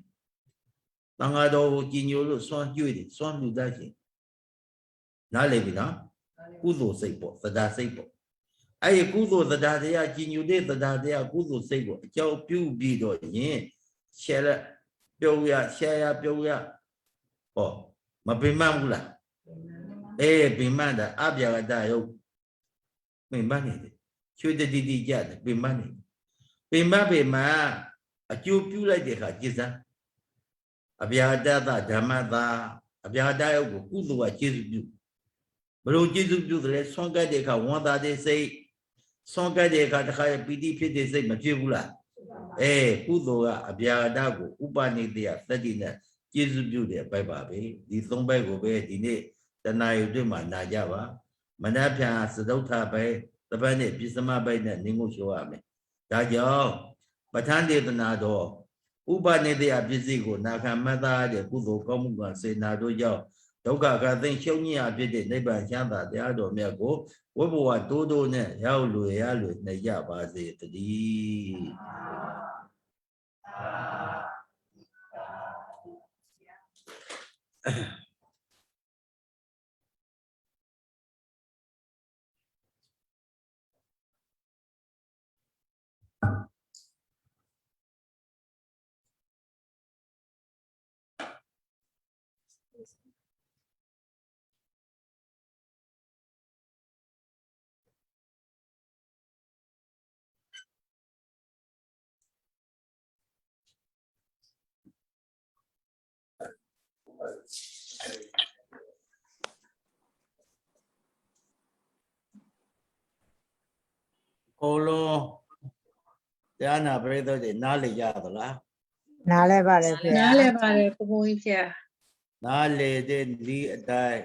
သံဃာတော်ကိုကြည်ညိုလို့ဆွမ်းကြွေးတယ်ဆွမ်းလူသားခြင်းနားလည်ပြီနော်ကုသိုလ်စိတ်ပေါ့တရားစိတ်ပေါ့အဲ့ဒီကုသိုလ်တရားတရားကြည်ညိုတဲ့တရားတရားကုသိုလ်စိတ်ကိုအကြောင်းပြုပြီးတော့ရင်ရှယ်ရပြုံးရဟောမပင်မဘူးလားပင်မတာအပြာကတယုတ်ပင်မနေတယ်ချွေတတိကြတယ်ပင်မနေပင်မအကျိုးပြုလိုက်တဲ့အခါจิตစံအဗျာတသဓမ္မသာအဗျာတယုတ်ကိုကုသိုလ်ကကျေစုပြုဘလို့ကျေစုပြုတယ်ဆွမ်းကတ်တဲ့အခါဝန်တာတဲ့စိတ်ဆွမ်းကတ်တဲ့အခါတခါပီတိဖြစ်တဲ့စိတ်မဖြစ်ဘူးလား ကုသိုလ်ကအဗျာဒကိုဥပနိတယသတ္တိနဲ့ကျေစုပြုတဲ့အပိုက်ပါပဲဒီ၃ပိုက်ကိုပဲဒီနေ့တဏှာယုတ်တွေမှာနာကြပါမနက်ဖြန်စတုထပိုက်တပတ်နဲ့ပြစ္စမပိုက်နဲ့နင်းကိုလျှောရမယ်ဒါကြောင့်ပဋ္ဌာန်းဒေသနာတော်ဥပနိတယပစ္စည်းကိုနာခံမသားတဲ့ကုသိုလ်ကောင်းမှုကစေနာတို့ကြောင့်ဒုက္ခကသိရှုံးကြီးအဖြစ်တဲ့နိဗ္ဗာန်ချမ်းသာတရားတော်မြတ်ကိုဝိဘဝတိုးတိုးနဲ့ရောက်လွယ်ရလွယ်နေကြပါစေတည်းကိုလုံးတရားနာပရိသတ်တွေနားလေကြသလား နားလဲပါတယ်ဖေ နားလဲပါတယ်ကိုဘုန်းကြီးဖေ နားလေတဲ့ဒီအတိုင်း